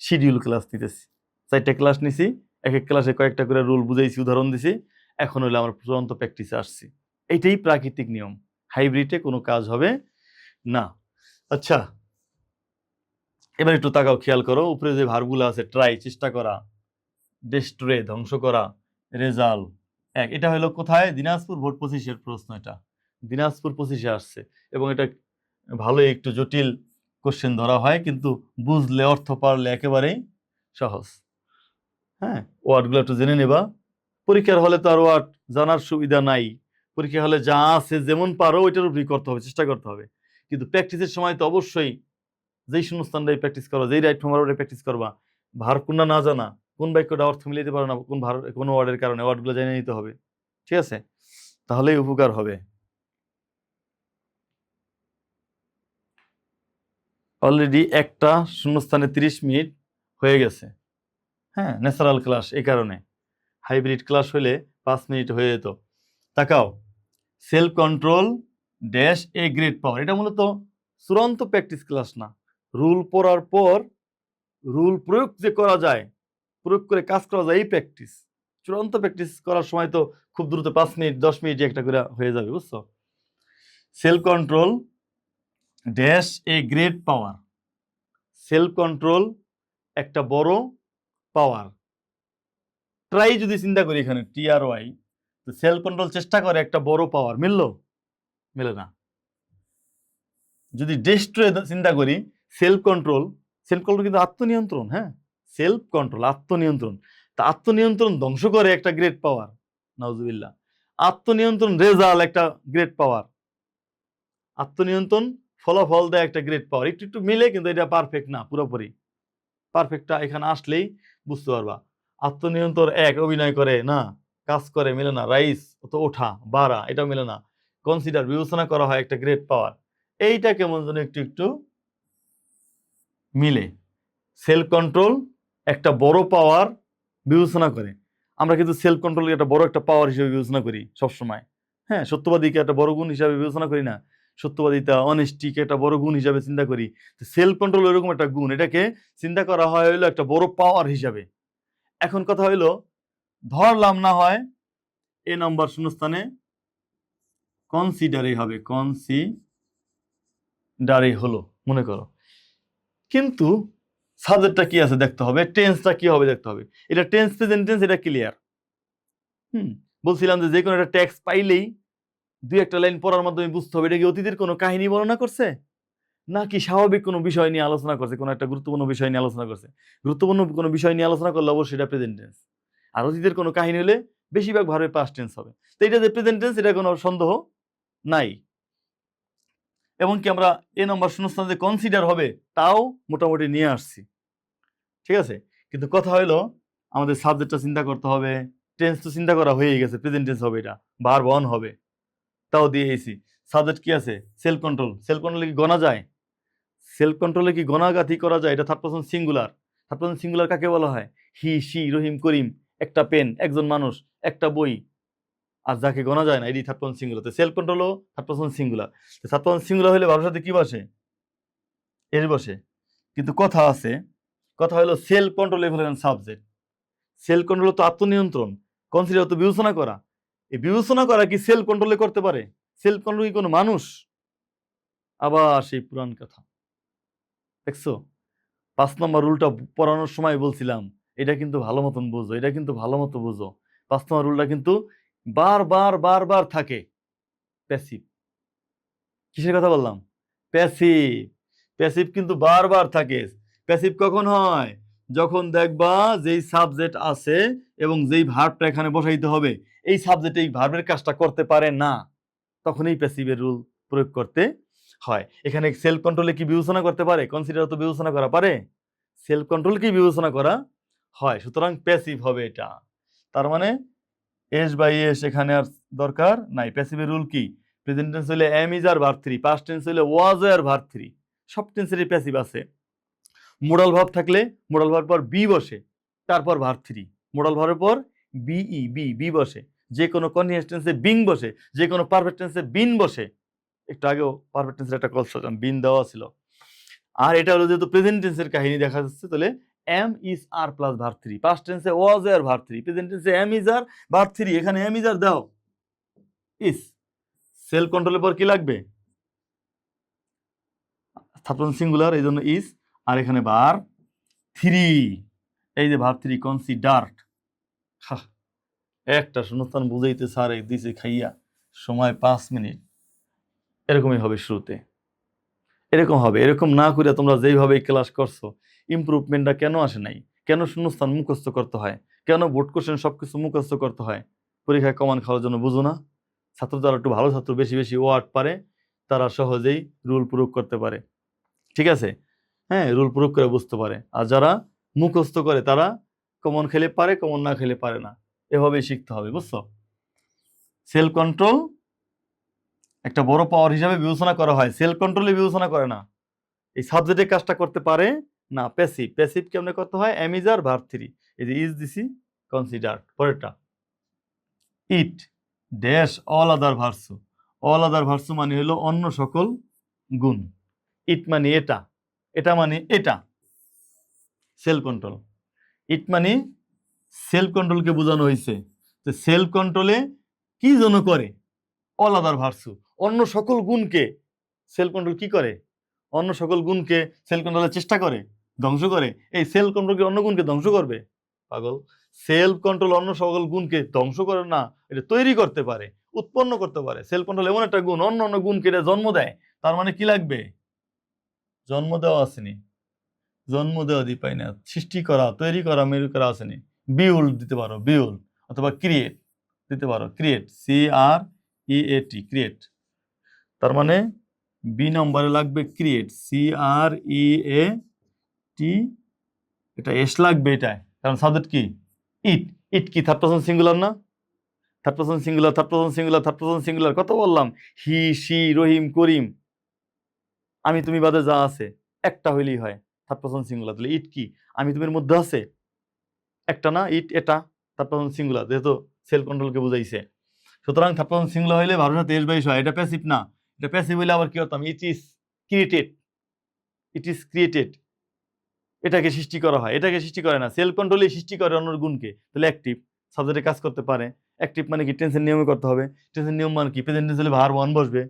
শিডিউল ক্লাস নিতেছি, 4টা ক্লাস নিছি, এক এক ক্লাসে কয়েকটা করে রুল বুঝাইছি, উদাহরণ দিছি, এখন হলো আমার চূড়ান্ত প্র্যাকটিসে আসছি। এইটাই প্রাকৃতিক নিয়ম, হাইব্রিডে কোনো কাজ হবে না। আচ্ছা, এবার একটু তাকাও, খেয়াল করো, উপরে যে ভার্বগুলো আছে, ট্রাই চেষ্টা করা, ডেস্ট্রয় ধ্বংস করা, রেজাল্ট এক। এটা হলো কোথায়? দিনাজপুর বোর্ড 25-এর প্রশ্ন। এটা দিনাজপুর 25-এ আসছে এবং এটা ভালোই একটু জটিল কোশ্চেন ধরা হয়, কিন্তু বুঝলে অর্থ পারলে একেবারেই সহজ। হ্যাঁ, ওয়ার্ডগুলো একটু জেনে নেবা। পরীক্ষার হলে তো আর ওয়ার্ড জানার সুবিধা নাই। পরীক্ষা হলে যা আছে যেমন পারো ওইটার উপরই করতে হবে, চেষ্টা করতে হবে। কিন্তু প্র্যাকটিসের সময় তো অবশ্যই যেই শূন্যস্থানটাই প্র্যাকটিস করো, যেই রাইট ফর্ম ওয়ার্ডে প্র্যাকটিস করবা। ভার কোনটা না জানা, কোন বাক্যটা অর্থ মিলাইতে পারো না কোন ভার কোন ওয়ার্ডের কারণে, ওয়ার্ডগুলো জেনে নিতে হবে। ঠিক আছে, তাহলেই উপকার হবে। অলরেডি একটা শূন্যস্থানে 30 মিনিট হয়ে গেছে। হ্যাঁ, ন্যাচারাল ক্লাস, এই কারণে। হাইব্রিড ক্লাস হলে 5 মিনিট হয়ে যেত। তাকাও, self control dash a great power, এটা মূলত চূড়ান্ত প্র্যাকটিস ক্লাস না। রুল পড়ার পর রুল প্রয়োগ যে করা যায়, প্রয়োগ করে কাজ করা যায়, এই প্র্যাকটিস। চূড়ান্ত প্র্যাকটিস করার সময় তো খুব দ্রুত 5 মিনিট 10 মিনিট একটা করে হয়ে যাবে, বুঝছো? Self control dash a great power, self control একটা বড় পাওয়ার। ট্রাই যদি চিন্তা করি এখানে TRY, তো সেলফ কন্ট্রোল চেষ্টা করে একটা বড় পাওয়ার, মিললো? মেলে না। যদি ডেস্ট্রয় চিন্তা করি, সেলফ কন্ট্রোল, সেলফ কন্ট্রোল কিন্তু আত্মনিয়ন্ত্রণ। হ্যাঁ, সেলফ কন্ট্রোল আত্মনিয়ন্ত্রণ, তা আত্মনিয়ন্ত্রণ ধ্বংস করে একটা গ্রেট পাওয়ার। নাউজুবিল্লাহ। আত্মনিয়ন্ত্রণ রেজাল্ট একটা গ্রেট পাওয়ার, আত্মনিয়ন্ত্রণ ফলাফল দেয় একটা গ্রেট পাওয়ার। একটু একটু মিলে, কিন্তু এটা পারফেক্ট না পুরোপুরি। পারফেক্টটা এখানে আসলেই বুঝতে পারবা। আত্মনিয়ন্ত্রণ এক অভিনয় করে না, কাজ করে, মিলে না। রাইস তো ওঠা বাড়া, এটাও মিলে না। কনসিডার বিবেচনা করা হয় একটা গ্রেট পাওয়ার, এইটা কেমন যেন একটু একটু মিলে। সেলফ কন্ট্রোল একটা বড় পাওয়ার বিবেচনা করে। আমরা কিন্তু সেলফ কন্ট্রোল একটা বড় একটা পাওয়ার হিসেবে বিবেচনা করি সবসময়। হ্যাঁ, সত্যবাদীকে একটা বড় গুণ হিসাবে বিবেচনা করি না? সত্যবাদিতা, অনেস্টিকে একটা বড় গুণ হিসাবে চিন্তা করি। সেলফ কন্ট্রোল এরকম একটা গুণ, এটাকে চিন্তা করা হয় হইলো একটা বড় পাওয়ার হিসাবে। এখন কথা হইলো, ধরলাম না হয় এ নাম্বার শূন্যস্থানে কনসিডারই হবে, কনসিডারই হলো মনে করো, কিন্তু সাবজেক্টটা কি আছে দেখতে হবে, টেন্সটা কি হবে দেখতে হবে। এটা টেন্স প্রেজেন্ট টেন্স, এটা ক্লিয়ার। বলছিলাম যে কোনো একটা টেক্সট পাইলেই দুই একটা লাইন পড়ার মাধ্যমে বুঝতে হবে এটা কি অতীতের কোনো কাহিনী বর্ণনা করছে নাকি স্বাভাবিক কোনো বিষয় নিয়ে আলোচনা করছে, কোনো একটা গুরুত্বপূর্ণ বিষয় নিয়ে আলোচনা করছে। গুরুত্বপূর্ণ কোনো বিষয় নিয়ে আলোচনা করলে অবশ্যই এটা প্রেজেন্ট টেন্স। আর অতীতের কোনো কাহিনী হলে বেশিরভাগ ভাবে পাস্ট টেন্স হবে। তো এটা যে প্রেজেন্ট টেন্স, এটা কোনো সন্দেহ নাই। এমনকি আমরা এ নম্বর শূন্যস্থান যে কনসিডার হবে তাও মোটামুটি নিয়ে আসছি। ঠিক আছে, কিন্তু কথা হলো আমাদের সাবজেক্টটা চিন্তা করতে হবে। টেন্স তো চিন্তা করা হয়ে গেছে, প্রেজেন্ট টেন্স হবে, এটা ভার্ব অন হবে, তাও দিয়েছি। সাবজেক্ট কি আছে? Self control. সেলফ কন্ট্রোলে কি গণা যায়? সেলফ কন্ট্রোলে কি গণাগাতি করা যায়? এটা third person singular. Third person singular কাকে বলা হয়? হি, সি, রহিম, করিম, একটা পেন, একজন মানুষ, একটা বই। আর যাকে গণা যায় না, এটি থার্ড পারসন সিঙ্গুলার। তো সেলফ কন্ট্রোলও third person singular. Third person singular হলে ভার্বের সাথে কি বসে? এর বসে। কিন্তু কথা আছে, কথা হলো self control evaluation subject. Self control তো আত্মনিয়ন্ত্রণ, কনসিডার তো বিবেচনা করা। এই বিবেচনা করা কি সেলফ কন্ট্রোলে করতে পারে? সেলফ কন্ট্রোল কি কোনো মানুষ? আবার সেই পুরান কথা, দেখছো? 5 নম্বর রুলটা পড়ানোর সময় বলছিলাম এটা কিন্তু ভালো মতন বুঝো, এটা কিন্তু ভালো মতো বুঝো। 5 নম্বর রুলটা কিন্তু বারবার বারবার থাকে। প্যাসিভ, কিসের কথা বললাম? প্যাসিভ। প্যাসিভ কিন্তু বারবার থাকে। প্যাসিভ কখন হয়? যখন দেখবা যেই সাবজেক্ট আছে এবং যেই ভার্বটা এখানে বসাইতে হবে এই সাবজেক্ট এই ভার্বের কাজটা করতে পারে না, তখনই প্যাসিভের রুল প্রয়োগ করতে হয়। এখানে সেলফ কন্ট্রোলে কি বিবেচনা করতে পারে? কনসিডার তো বিবেচনা করা পারে। সেলফ কন্ট্রোল কি বিবেচনা করা হয়, সুতরাং প্যাসিভ হবে এটা। তার মানে এস বাই এস এখানে আর দরকার নাই। প্যাসিভের রুল কি? প্রেজেন্ট টেন্স হলে am is are verb 3, past tense হলে ওয়াজ আর ভার্ব 3। সব টেন্সেরই প্যাসিভ আছে। মোডাল ভার্ব থাকলে মোডাল ভার্ব পর বি বসে, তারপর ভার্ব 3। মোডাল ভার্বের পর বিই বি বসে। যে কোনো কন্টিনিউয়াস টেন্সে বিং বসে, যে কোনো পারফেক্ট টেন্সে বিন বসে। একটু আগেও পারফেক্ট টেন্সের একটা কনস্ট্রাকশন বিন দেওয়া ছিল। আর এটা হলো যেহেতু প্রেজেন্ট টেন্সের কাহিনী দেখা যাচ্ছে, তাহলে am is are plus verb 3। Past টেন্সে ওয়াজ আর ভার্ব 3, প্রেজেন্ট টেন্সে এম ইজ আর ভার্ব 3। এখানে এম ইজ আর দাও, ইস। সেলফ কন্ট্রোলের পর কি লাগবে? থার্ড পারসন সিঙ্গুলার, এই জন্য ইজ। আর এখানে ভার্ব 3, এই যে ভার্ব 3 কনসিডারড। একটা শূন্যস্থান বুঝাইতে স্যার দিছে খাইয়া, সময় 5 মিনিট, এরকমই হবে শুরুতে, এরকম হবে। এরকম না করে তোমরা যেইভাবে ক্লাস করছো, ইমপ্রুভমেন্টটা কেন আসে নাই? কেন শূন্যস্থান মুখস্থ করতে হয়? কেন বোর্ড কোশ্চেন সবকিছু মুখস্থ করতে হয়? পরীক্ষায় কমান খাওয়ার জন্য বুঝো না? ছাত্র যারা একটু ভালো ছাত্র, বেশি বেশি ওয়ার্ড পারে, তারা সহজেই রুল প্রয়োগ করতে পারে, ঠিক আছে? হ্যাঁ, রুল প্রয়োগ করে বুঝতে পারে। আর যারা মুখস্থ করে তারা কমন খেলে পারে, কমন না খেলে পারে না। এভাবেই শিখতে হবে, বুঝছো? সেল কন্ট্রোল একটা বড় পাওয়ার হিসাবে বিবেচনা করা হয়, সেল কন্ট্রোলে বিবেচনা করে না। এই সাবজেক্টের কাজটা করতে পারে না, প্যাসিভ। প্যাসিভ কেমনে করতে হয়? অ্যামিজার ভার্ব 3, এই যে ইজ দিছি, কনসিডার। পরেরটা it dash all other versa. All other versa মানে হলো অন্য সকল গুণ। ইট মানে এটা, এটা মানে এটা, সেল কন্ট্রোল। ইট মানে সেলফ কন্ট্রোলকে বোঝানো হয়েছে। তো সেলফ কন্ট্রোলে কি জন্য করে? অল আদার ভার্সু, অন্য সকল গুণকে সেলফ কন্ট্রোল কি করে? অন্য সকল গুণকে সেলফ কন্ট্রোলের চেষ্টা করে, ধ্বংস করে। এই সেলফ কন্ট্রোল কি অন্য গুণকে ধ্বংস করবে? পাগল। সেলফ কন্ট্রোল অন্য সকল গুণকে ধ্বংস করে না, এটা তৈরি করতে পারে, উৎপন্ন করতে পারে। সেলফ কন্ট্রোল এমন একটা গুণ, অন্য অন্য গুণকে এটা জন্ম দেয়। তার মানে কি লাগবে? জন্ম দেওয়া আসেনি, জন্ম দেওয়া দি পাই না, সৃষ্টি করা, তৈরি করা, মেরু করা আসেনি। বিউল্ড দিতে পারো, বিউল্ড, অথবা ক্রিয়েট দিতে পারো, ক্রিয়েট, CREAT, ক্রিয়েট। তার মানে বি নম্বরে লাগবে ক্রিয়েট, CREAT, এটা এস লাগবে এটায়, কারণ সাবজেক্ট কি? ইট। ইট কি থার্ড পারসন সিঙ্গুলার না? Third person singular, third person singular, third person singular, কত বললাম? হি, সি, রহিম, করিম, আমি তুমি বাদে যা আছে একটা হইলেই হয় থার্ড পারসন সিঙ্গুলার। তাহলে ইট কি? আমি তুমির মধ্যে আছে একটা না, ইট এটা থার্ড পারসন সিঙ্গুলার, যেহেতু সেল কন্ট্রোলকে বুঝাইছে। সুতরাং থার্ড পারসন সিঙ্গুলার হইলে ভার্বের সাথে এস বাইস হয়। এটা প্যাসিভ না, এটা প্যাসিভ হইলে আবার কি করতাম? It is created, it is created, এটাকে সৃষ্টি করা হয়, এটাকে সৃষ্টি করে না। সেল কন্ট্রোলে সৃষ্টি করে অন্য গুণকে। তাহলে অ্যাক্টিভ, সাবজেক্টে কাজ করতে পারে। অ্যাক্টিভ মানে কি? টেন্সের নিয়মে করতে হবে। টেন্সের নিয়ম মানে কি? প্রেজেন্ট টেন্সে ভার্ব ওয়ান বসবে।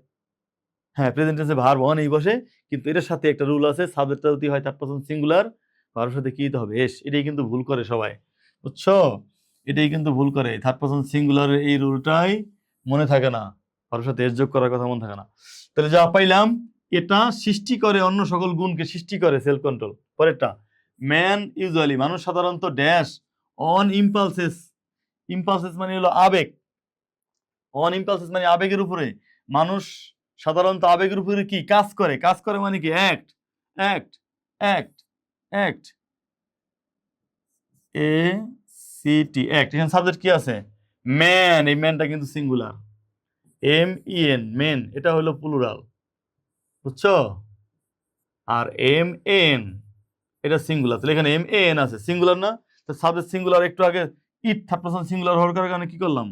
হ্যাঁ, প্রেজেন্ট টেন্সে ভার্ব ওয়ান এই বসে, কিন্তু এটার সাথে একটা রুল আছে, সাবজেক্টটা যদি হয় থার্ড পারসন সিঙ্গুলার, ভার্বের সাথে কি দিতে হবে? এস। এটাই কিন্তু ভুল করে সবাই, বুঝছো? এটাই কিন্তু ভুল করে। থার্ড পারসন সিঙ্গুলারের এই রুলটাই মনে থাকে না, ভার্বের সাথে এস যোগ করার কথা মনে থাকে না। তাহলে যা পাইলাম, এটা সৃষ্টি করে, অন্য সকল গুণকে সৃষ্টি করে সেলফ কন্ট্রোল। পরেরটা ম্যান ইউজুয়ালি, মানুষ সাধারণত ড্যাশ অন ইম্পালসেস। ইম্পালসেস মানে হলো আবেগ। অন ইম্পালসেস মানে আবেগের উপরে। মানুষ সাধারণত আবেগের উপরে কি কাজ করে? কাজ করে মানে কি? Act, act, act, act, ACT, act. এখানে সাবজেক্ট কি আছে? ম্যান। এই ম্যানটা কিন্তু সিঙ্গুলার, MEN, মেন, এটা হলো প্লুরাল, বুঝছো? আর MAN এটা সিঙ্গুলার। তাহলে এখানে MAN আছে, সিঙ্গুলার না? তো সাবজেক্ট সিঙ্গুলার, একটু আগে ইট থার্ড পারসন সিঙ্গুলার হওয়ার কারণে কি করলাম?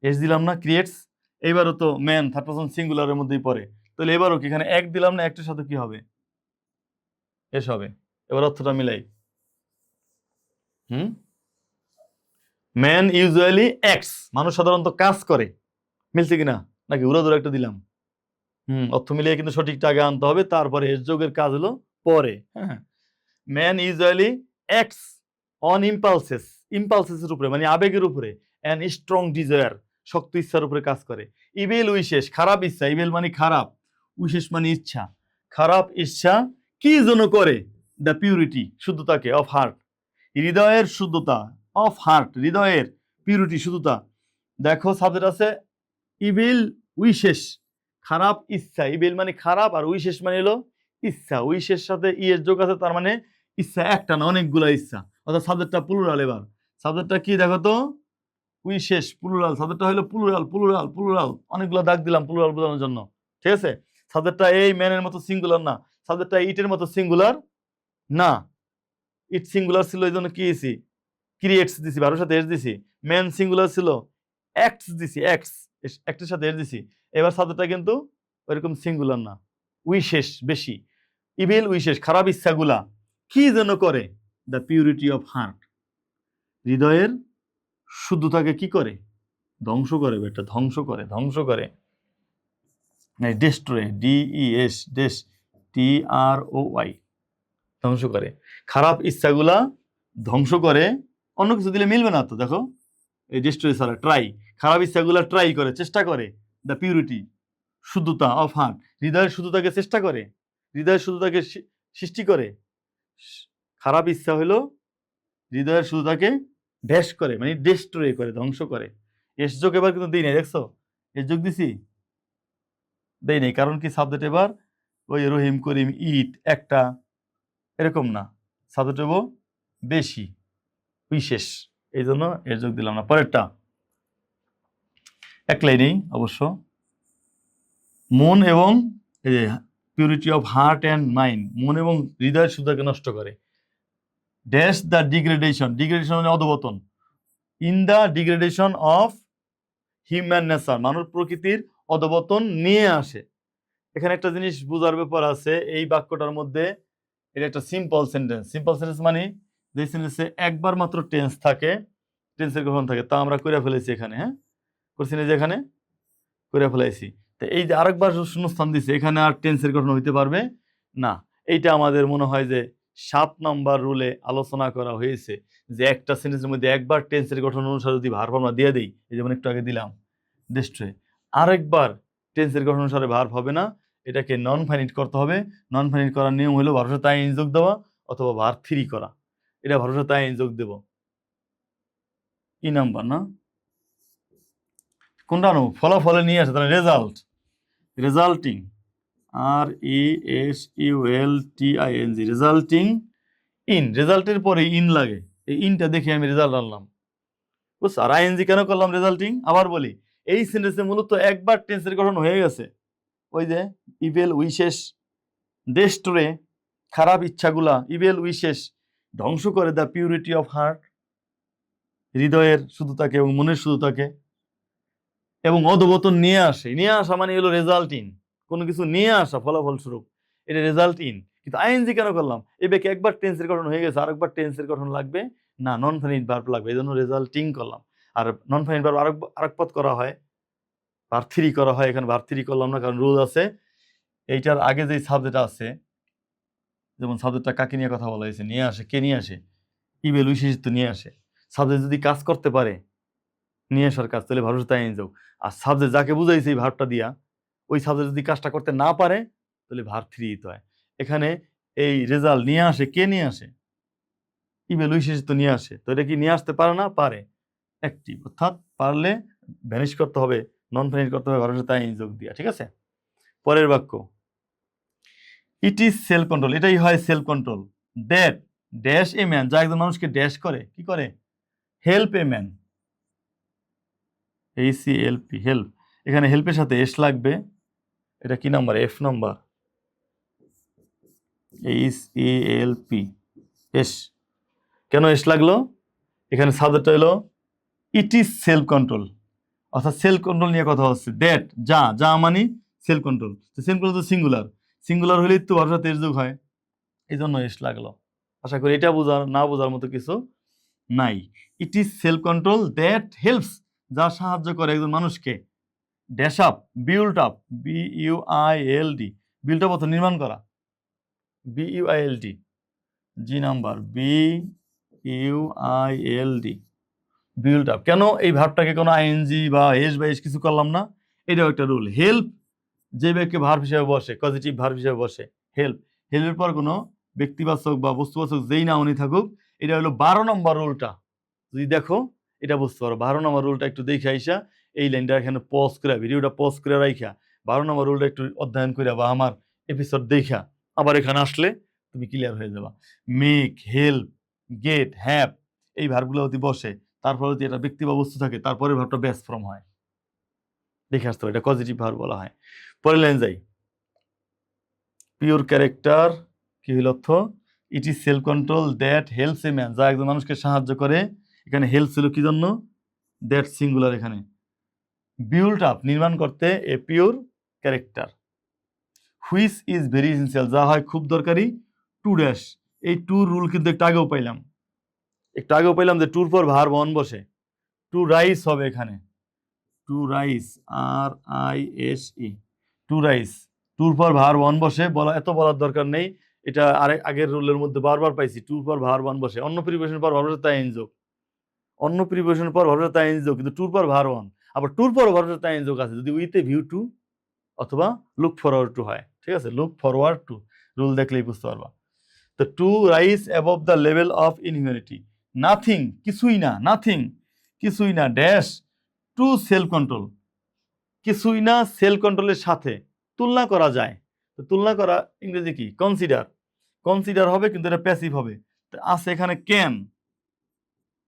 এস দিলাম না, ক্রিয়েটস। এইবারও তো ম্যান থার্ড পারসন সিঙ্গুলারের মধ্যেই পড়ে। তাহলে এবারও কি এখানে এক দিলাম না, একটার সাথে কি হবে? এস হবে। এবার অর্থটা মিলাই। ম্যান ইউজুয়ালি অ্যাক্টস, মানুষ সাধারণত কাজ করে। মিলছে কিনা? নাকি উড়াদুরা একটা দিলাম? অর্থ মিলিয়ে কিন্তু সঠিকটা আগে আনতে হবে, তারপরে এস যোগের কাজ হলো পরে। হ্যাঁ, man usually acts on impulses, ইম্পালসেসের উপরে মানে আবেগের উপরে, অ্যান্ড স্ট্রং ডিজায়ার, শক্ত ইচ্ছার উপরে কাজ করে। ইভিল উইশেস, খারাপ ইচ্ছা। ইভিল মানে খারাপ, উইশেস মানে ইচ্ছা। খারাপ ইচ্ছা কি জন্য করে? দ্য পিউরিটি, শুদ্ধতাকে, অফ হার্ট, হৃদয়ের শুদ্ধতা, অফ হার্ট, হৃদয়ের, পিউরিটি, শুদ্ধতা। দেখো সাবজেক্ট আছে ইভিল উইশেস, খারাপ ইচ্ছা। ইভিল মানে খারাপ, আর উইশেস মানে হলো ইচ্ছা। উইশের সাথে ইয়ের যোগ আছে, তার মানে ইচ্ছা একটা না, অনেকগুলা ইচ্ছা। অর্থাৎ সাবজেক্টটা প্লুরাল। এবার সাবজেক্টটা কি দেখো তো? Wishes, plural. সাবজেক্টটা হলো প্লুরাল, প্লুরাল, প্লুরাল। অনেকগুলো দাগ দিলাম প্লুরাল বোঝানোর জন্য, ঠিক আছে? সাবজেক্টটা এই ম্যানের মতো সিঙ্গুলার না, সাবজেক্টটা ইটের মতো সিঙ্গুলার না। ইট সিঙ্গুলার ছিল, এই জন্য কি দিছি? ক্রিয়েটস দিছি, ভার্বের সাথে এস দিছি। ম্যান সিঙ্গুলার ছিল, অ্যাক্টস দিছি, অ্যাক্টস, অ্যাক্টের সাথে এস দিছি। এবার সাবজেক্টটা কিন্তু ওইরকম সিঙ্গুলার না, উইশেস বেশি। ইভিল উইশেস, খারাপ ইচ্ছাগুলা কি যেন করে? দ্য পিউরিটি অফ হার্ট, হৃদয়ের শুদ্ধতাকে কি করে? ধ্বংস করে। বেটা ধ্বংস করে, ধ্বংস করে, ডেস্ট্রয়, DES, ডেস, TROY, ধ্বংস করে। খারাপ ইচ্ছাগুলা ধ্বংস করে। অন্য কিছু দিলে মিলবে না তো। দেখো এই ডিস্ট্রয় ছাড়া ট্রাই, খারাপ ইচ্ছাগুলো ট্রাই করে, চেষ্টা করে। দ্য পিউরিটি, শুদ্ধতা অফ হার্ট, হৃদয়ের শুদ্ধতাকে চেষ্টা করে, হৃদয়ের শুদ্ধতাকে সৃষ্টি করে। খারাপ ইচ্ছা হলো হৃদয়ের শুদ্ধতাকে ড্যাশ করে, মানে ডিস্ট্রয় করে, ধ্বংস করে। এস যোগ এবার কিন্তু দিই নাই, দেখছো? এস যোগ দিছি? দেই নাই, কারণ কি সাবজেক্ট এবার ওই রহিম করিম ইট একটা এরকম না, সাবজেক্ট হবো বেশি, বিশেষ, এই জন্য এর যোগ দিলাম না। পরেরটা এক লাইনেই অবশ্য, মন এবং purity of heart and mind, মন এবং হৃদয়ের শুদ্ধতাকে নষ্ট করে। ড্যাশ দ্য ডিগ্রেডেশন, ডিগ্রেডেশন মানে অধপতন, in the degradation of human nature, মানব প্রকৃতির অধপতন নিয়ে আসে। এখানে একটা জিনিস বোঝার ব্যাপার আছে এই বাক্যটার মধ্যে। এটা একটা সিম্পল সেন্টেন্স। সিম্পল সেন্টেন্স মানে যে সেন্টেন্সে একবার মাত্র টেন্স থাকে, টেন্সের গ্রহণ থাকে, তা আমরা করে ফেলেছি এখানে। হ্যাঁ, করছি না যে এখানে করে ফেলাইছি। তো এই যে আরেকবার শূন্যস্থান দিছে, এখানে আর টেন্সের গঠন হইতে পারবে না। এইটা আমাদের মনে হয় যে 7 নম্বর রুলে আলোচনা করা হয়েছে যে একটা সেন্টেন্সের মধ্যে একবার টেন্সের গঠন অনুসারে যদি ভার্ব আমরা দিয়ে দিই, এই যেমন একটু আগে দিলাম ডিস্ট্রয়, আরেকবার টেন্সের গঠন অনুসারে ভার্ব হবে না, এটাকে নন ফাইনিট করতে হবে। নন ফাইনিট করার নিয়ম হলো ভার্বের সাথে আইএনজি যোগ দেওয়া অথবা ভার্ব 3 করা। এটা ভার্বের সাথে আইএনজি যোগ দেব। ই নাম্বার না, কোনটা নো ফলাফলে নিয়ে আসে, তাহলে result, resulting, RESULTING, resulting in, রেজাল্টের পরে ইন লাগে, এই ইনটা দেখে আমি রেজাল্ট আনলাম, বুঝছো? আর আইএনজি কেন করলাম রেজাল্টিং? আবার বলি, এই সেন্টেন্সে মূলত একবার টেন্সের গঠন হয়ে গেছে। ওই যে ইভেল উইশেস ডেস্ট্রে, খারাপ ইচ্ছাগুলা, ইভেল উইশেস ধ্বংস করে দ্য পিউরিটি অফ হার্ট, হৃদয়ের শুদ্ধতাকে এবং মনের শুদ্ধতাকে, এবং অধপতন নিয়ে আসে। নিয়ে আসা মানে হলো রেজাল্ট ইন, কোনো কিছু নিয়ে আসা ফলাফল স্বরূপ, এটা রেজাল্ট ইন। কিন্তু আইএনজি কেন করলাম? এই ব্যাকে একবার টেন্সের গঠন হয়ে গেছে, আরেকবার টেন্সের গঠন লাগবে না, নন ফাইনিট ভার্ব লাগবে, এই জন্য রেজাল্টিং করলাম। আর নন ফাইনিট ভার্ব আরেক পদ করা হয়, ভার্ব 3 করা হয়, এখানে ভার্ব 3 করলাম না, কারণ রুল আছে এইটার আগে যে সাবজেক্ট আছে, যেমন সাবজেক্টটা কাকে নিয়ে কথা বলা হয়েছে, নিয়ে আসে, কে নিয়ে আসে? ইবেল উইশেষিত নিয়ে আসে। সাবজেক্ট যদি কাজ করতে পারে, নিয়ে আসার কাজ, তাহলে ভার্বের সাথে আইএনজি যোগ। আর সাবজেক্ট যাকে বুঝাইছে এই ভার্বটা দিয়া, ওই সাবজেক্ট যদি কাজটা করতে না পারে, তাহলে ভার্ব 3 দিতে হয়। এখানে এই রেজাল্ট নিয়ে আসে, কে নিয়ে আসে? ইবেল উইশেষিত নিয়ে আসে। তো এটা কি নিয়ে আসতে পারে না? পারে। অ্যাক্টিভ, অর্থাৎ পারলে ভ্যানিশ করতে হবে, নন ভ্যানিশ করতে হবে ভার্বের সাথে আইএনজি যোগ দিয়া। ঠিক আছে? পরের বাক্য, ইট ইজ সেলফ কন্ট্রোল, এটাই হয় self control, that dash a man, যা একজন মানুষকে ড্যাশ করে, কি করে? Help a man, HELP, help. এখানে হেল্পের সাথে এস লাগবে, এটা কি number? F number, HELP, S. কেন এস লাগলো? এখানে সাবজেক্ট হলো ইট ইজ সেলফ কন্ট্রোল, অর্থাৎ সেলফ কন্ট্রোল নিয়ে কথা হচ্ছে। দ্যাট যা, যা মানে সেলফ কন্ট্রোল, তো সেলফ কন্ট্রোল তো সিঙ্গুলার, সিঙ্গুলার হলেই তো ভার্বের সাথে এস যোগ হয়, এই জন্য এস লাগলো। আশা করি এটা বোঝার না বোঝার মতো কিছু নাই। It is self control that helps, যা সাহায্য করে একজন মানুষকে, dash up, build up, BUILD, build up অর্থ নির্মাণ করা, BUILD, G number, BUILD, build up. কেন এই ভার্বটাকে কোনো আইএনজি বা এস বা এস কিছু করলাম না? এটাও একটা রুল। হেল্প যে ব্যক্তি ভার্ব হিসেবে বসে, পজিটিভ ভার্ব হিসেবে বসে, হেল্প, হেল্পের পর কোনো ব্যক্তিবাচক বা বস্তুবাচক যেই নাউনই থাকুক, এটা হলো 12 নম্বর রুলটা। যদি দেখো এটা বুঝতে পারো, 12 নম্বর রুলটা একটু দেখে আইসা এই লাইনটা এখানে পজ করে, ভিডিওটা পজ করে রাইখা 12 নম্বর রুলটা একটু অধ্যয়ন করে বা আমার এপিসোড দেখা আবার এখানে আসলে তুমি ক্লিয়ার হয়ে যাবা। মেক, হেল্প, গেট, হ্যাভ, এই ভার্বগুলো যদি বসে, তারপরে যদি এটা ব্যক্তি বা বস্তু থাকে, তারপরে ভার্বটা বেস ফর্ম হয়, দেখে আসতে হবে, এটা পজিটিভ ভার্ব বলা হয়। পরের লাইন যাই, পিওর ক্যারেক্টার কি হইল অর্থ? It is self control that helps a man, যা একজন মানুষকে সাহায্য করে। এখানে হেল্প ছিল কি জন্য? দ্যাট সিঙ্গুলার, এখানে বিল্ড আপ, নির্মাণ করতে, a pure character. Which is very essential, যা হয় খুব দরকারি, টু ড্যাশ, এই টু রুল কিন্তু একটু আগেও পাইলাম, যে টুর পর ভার্ব অন বসে, টু রাইস হবে এখানে, to rise, RISE, to rise, টুর পর ভার্ব অন বসে, এত বলার দরকার নেই, এটা আগের রুলের মধ্যে বারবার পাইছি, টুর পর ভার্ব অন বসে, অন্য পরিবেশনের পর ভার্বের সাথে আইএনজি যোগ, অন্য প্রিপোজিশনের পর ভার্বের সাথে আইএনজি যোগ, কিন্তু টুর পর ভার ওয়ান, আবার টুর পর ভার্বের সাথে আইএনজি যোগ আছে যদি উইথ এ ভিউ টু অথবা লুক ফরওয়ার্ড টু হয়। ঠিক আছে, লুক ফরওয়ার্ড টু রুল দেখলেই বুঝতে পারবা। তো to rise above the level of ইনহিউম্যানিটি, nothing কিছুই না, নাথিং কিছুই না, ড্যাশ টু সেলফ কন্ট্রোল কিছুই না সেলফ কন্ট্রোলের সাথে তুলনা করা যায়। তো তুলনা করা ইংরেজি কি? কনসিডার। কনসিডার হবে কিন্তু এটা প্যাসিভ হবে। তো আছে এখানে ক্যান,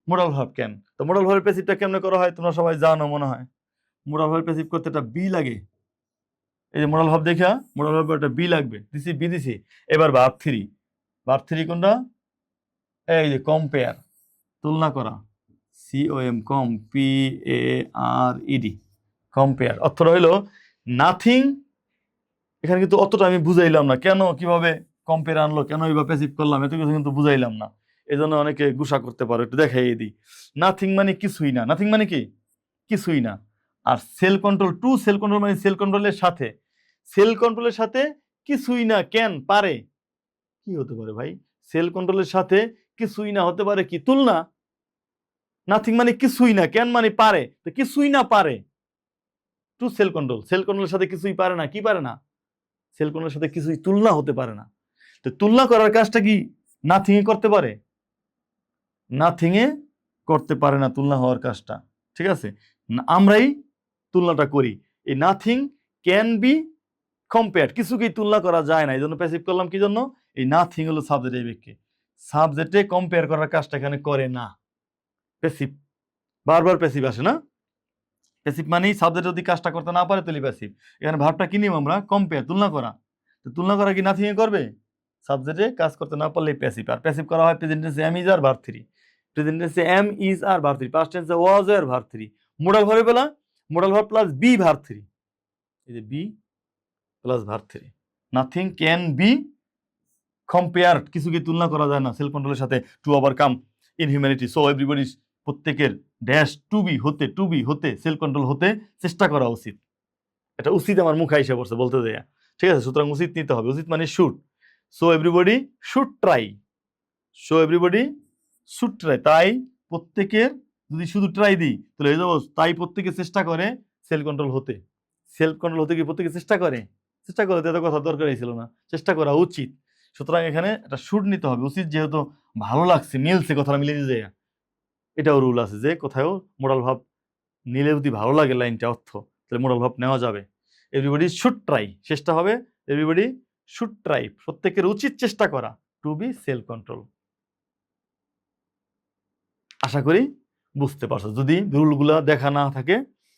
মোডাল ভার্ব ক্যান। তো মোডাল ভার্বের প্যাসিভটা কেমনে করা হয় তোমরা সবাই জানো মনে হয়। মোডাল ভার্ব প্যাসিভ করতে একটা বি লাগে, এই যে মোডাল ভার্ব দেখা, মোডাল ভার্ব একটা বি লাগবে, দিছি বি দিছি। এবার ভার্ব থ্রি, ভার্ব থ্রি কোনটা? এই যে কম্পেয়ার, তুলনা করা, COM কম PARED, কম্পেয়ার। অর্থটা হইলো নাথিং। এখানে কিন্তু অতটা আমি বুঝাইলাম না, কেন কিভাবে কম্পেয়ার আনলো, কেন এইভাবে প্যাসিভ করলাম, এত কিছু কিন্তু বুঝাইলাম না। এই জন্য অনেকে গুসা করতে পারো, একটু দেখাই দিই। নাথিং মানে কিছুই না, নাথিং মানে কি? কিছুই না। আর self control, to self control মানে সেলফ কন্ট্রোলের সাথে, সেলফ কন্ট্রোলের সাথে কিছুই না, ক্যান পারে, কি হতে পারে ভাই? সেলফ কন্ট্রোলের সাথে কিছুই না হতে পারে কি? তুলনা। নাথিং মানে কিছুই না, ক্যান মানে পারে, তো কিছুই না পারে টু সেলফ কন্ট্রোল, সেলফ কন্ট্রোলের সাথে কিছুই পারে না, কি পারে না? সেলফ কন্ট্রোলের সাথে কিছুই তুলনা হতে পারে না। তো তুলনা করার কাজটা কি নাথিং এ করতে পারে? নাথিং এ করতে পারে না তুলনা হওয়ার কাজটা। ঠিক আছে, আমরাই তুলনাটা করি। এই নাথিং ক্যান বি কম্পেয়ার, কিছুকেই তুলনা করা যায় না, এই জন্য প্যাসিভ করলাম। কি জন্য? এই নাথিং হলো সাবজেক্ট, এই ব্যক্তি সাবজেক্টে কম্পেয়ার করার কাজটা এখানে করে না। প্যাসিভ বারবার প্যাসিভ আসে না, প্যাসিভ মানেই সাবজেক্ট যদি কাজটা করতে না পারে তাহলে প্যাসিভ। এখানে ভার্বটা কি নিব আমরা? কম্পেয়ার, তুলনা করা। তো তুলনা করা কি নাথিং এ করবে? সাবজেক্টে কাজ করতে না পারলে প্যাসিভ। আর প্যাসিভ করা হয় প্রেজেন্ট টেন্সে am is are verb three, present টেন্সে am is are verb three, past টেন্সে was R verb three, modal ভার্বে পেলা modal verb plus be verb three, এই যে be plus verb three. Nothing can be compare, কিছুকে তুলনা করা যায় না সেলফ কন্ট্রোলের সাথে, to overcome inhumanity. So everybody, প্রত্যেকের ড্যাশ টু বি হতে সেলফ কন্ট্রোল হতে চেষ্টা করা উচিত। এটা উচিত আমার মুখে এসে পড়ছে বলতে দেয়া, ঠিক আছে? সুতরাং উচিত নিতে হবে, উচিত মানে should. So everybody should try, so everybody should try, তাই প্রত্যেকের, যদি শুধু ট্রাই দিই তাহলে এই যাবো, তাই প্রত্যেকে চেষ্টা করে সেলফ কন্ট্রোল হতে। সেলফ কন্ট্রোল হতে কি প্রত্যেকে চেষ্টা করে? চেষ্টা করে তো এত কথা দরকারই ছিল না, চেষ্টা করা উচিত। সুতরাং এখানে একটা শুড নিতে হবে, উচিত যেহেতু ভালো লাগছে, মিলছে, কথাটা মিলে যায়, এটাও রুল আছে যে কোথাও মোডাল ভাব নিলে যদি ভালো লাগে লাইনটা অর্থ, তাহলে মোডাল ভাব নেওয়া যাবে। এভরিবডি শুড ট্রাই, চেষ্টা হবে, এভরিবডি শুড ট্রাই, প্রত্যেকের উচিত চেষ্টা করা টু বি সেলফ কন্ট্রোল। আশা করি বুঝতে পারছো। যদি রুলগুলা দেখা না থাকে,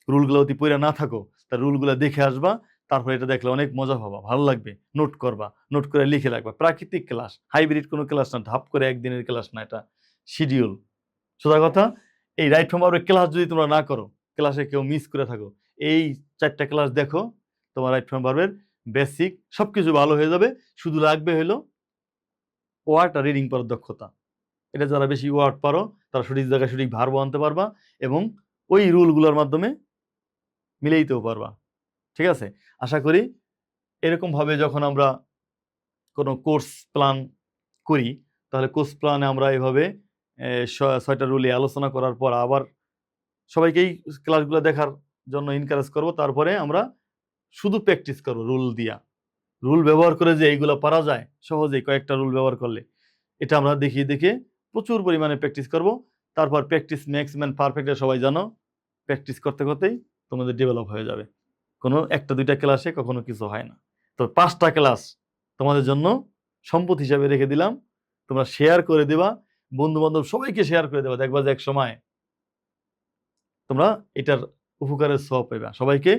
রুলগুলো যদি পড়ে না থাকো, তার রুলগুলা দেখে আসবা, তারপরে এটা দেখলে অনেক মজা পাবা, ভালো লাগবে, নোট করবা, নোট করে লিখে রাখবা। প্রাকৃতিক ক্লাস, হাইব্রিড কোনো ক্লাস না, ধাপ করে একদিনের ক্লাস না, এটা শিডিউল। সোজা কথা, এই রাইট ফ্রম ভার্বের ক্লাস যদি তোমরা না করো, ক্লাসে কেউ মিস করে থাকো, এই 4টা ক্লাস দেখো, তোমার রাইট ফ্রম ভার্বের বেসিক সবকিছু ভালো হয়ে যাবে। শুধু লাগবে হলো ওয়ার্ড আর রিডিং পড়ার দক্ষতা। এটা যারা বেশি ওয়ার্ড পারো তারা সঠিক জায়গায় সঠিক ভার্ব আনতে পারবা এবং ওই রুলগুলোর মাধ্যমে মিলে দিতেও পারবা। ঠিক আছে, আশা করি এরকম ভাবে যখন আমরা কোনো কোর্স প্ল্যান করি, তাহলে কোর্স প্ল্যানে আমরা এভাবে 6টা রুলে আলোচনা করার পর আবার সবাইকেই ক্লাসগুলো দেখার জন্য এনকারেজ করব। তারপরে আমরা শুধু প্র্যাকটিস করবো রুল দিয়া, রুল ব্যবহার করে যে এইগুলো পারা যায় সহজেই, কয়েকটা রুল ব্যবহার করলে, এটা আমরা দেখিয়ে দেখে প্রচুর পরিমাণে প্র্যাকটিস করব। তারপর প্র্যাকটিস মেক্স ম্যান পারফেক্ট, সবাই জানো, প্র্যাকটিস করতে করতেই তোমাদের ডেভেলপ হয়ে যাবে। কোনো 1টা 2টা ক্লাসে কখনো কিছু হয় না। তো 5টা ক্লাস তোমাদের জন্য সম্পদ হিসাবে রেখে দিলাম, তোমরা শেয়ার করে দেবা, বন্ধু বান্ধব সবাইকে শেয়ার করে দেবা, দেখবা যে এক সময় তোমরা এটার উপকারের সওয়াব পাইবা। সবাইকে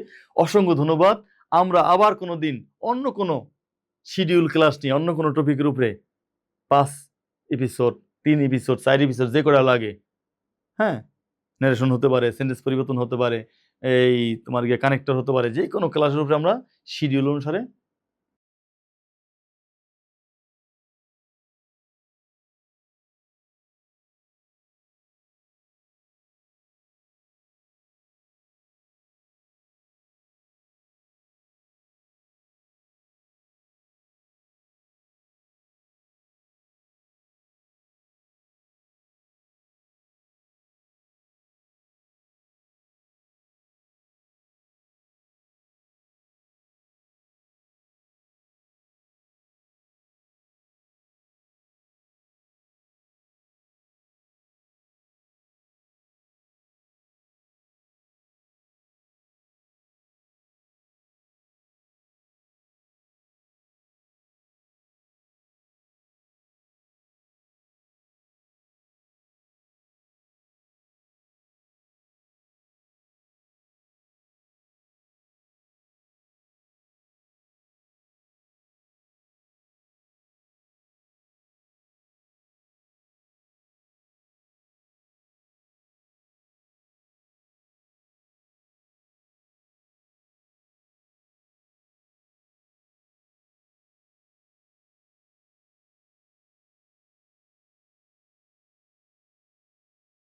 অসংখ্য ধন্যবাদ। আমরা আবার কোনো দিন অন্য কোনো শিডিউল ক্লাস নিয়ে অন্য কোনো টপিকের উপরে 5 এপিসোড, 3 এপিসোড, 4 এপিসোড, যে কটা লাগে, হ্যাঁ, নারেশন হতে পারে, সেন্টেন্স পরিবর্তন হতে পারে, এই তোমার গিয়ে কানেক্টর হতে পারে, যে কোনো ক্লাসের উপরে আমরা শিডিউল অনুসারে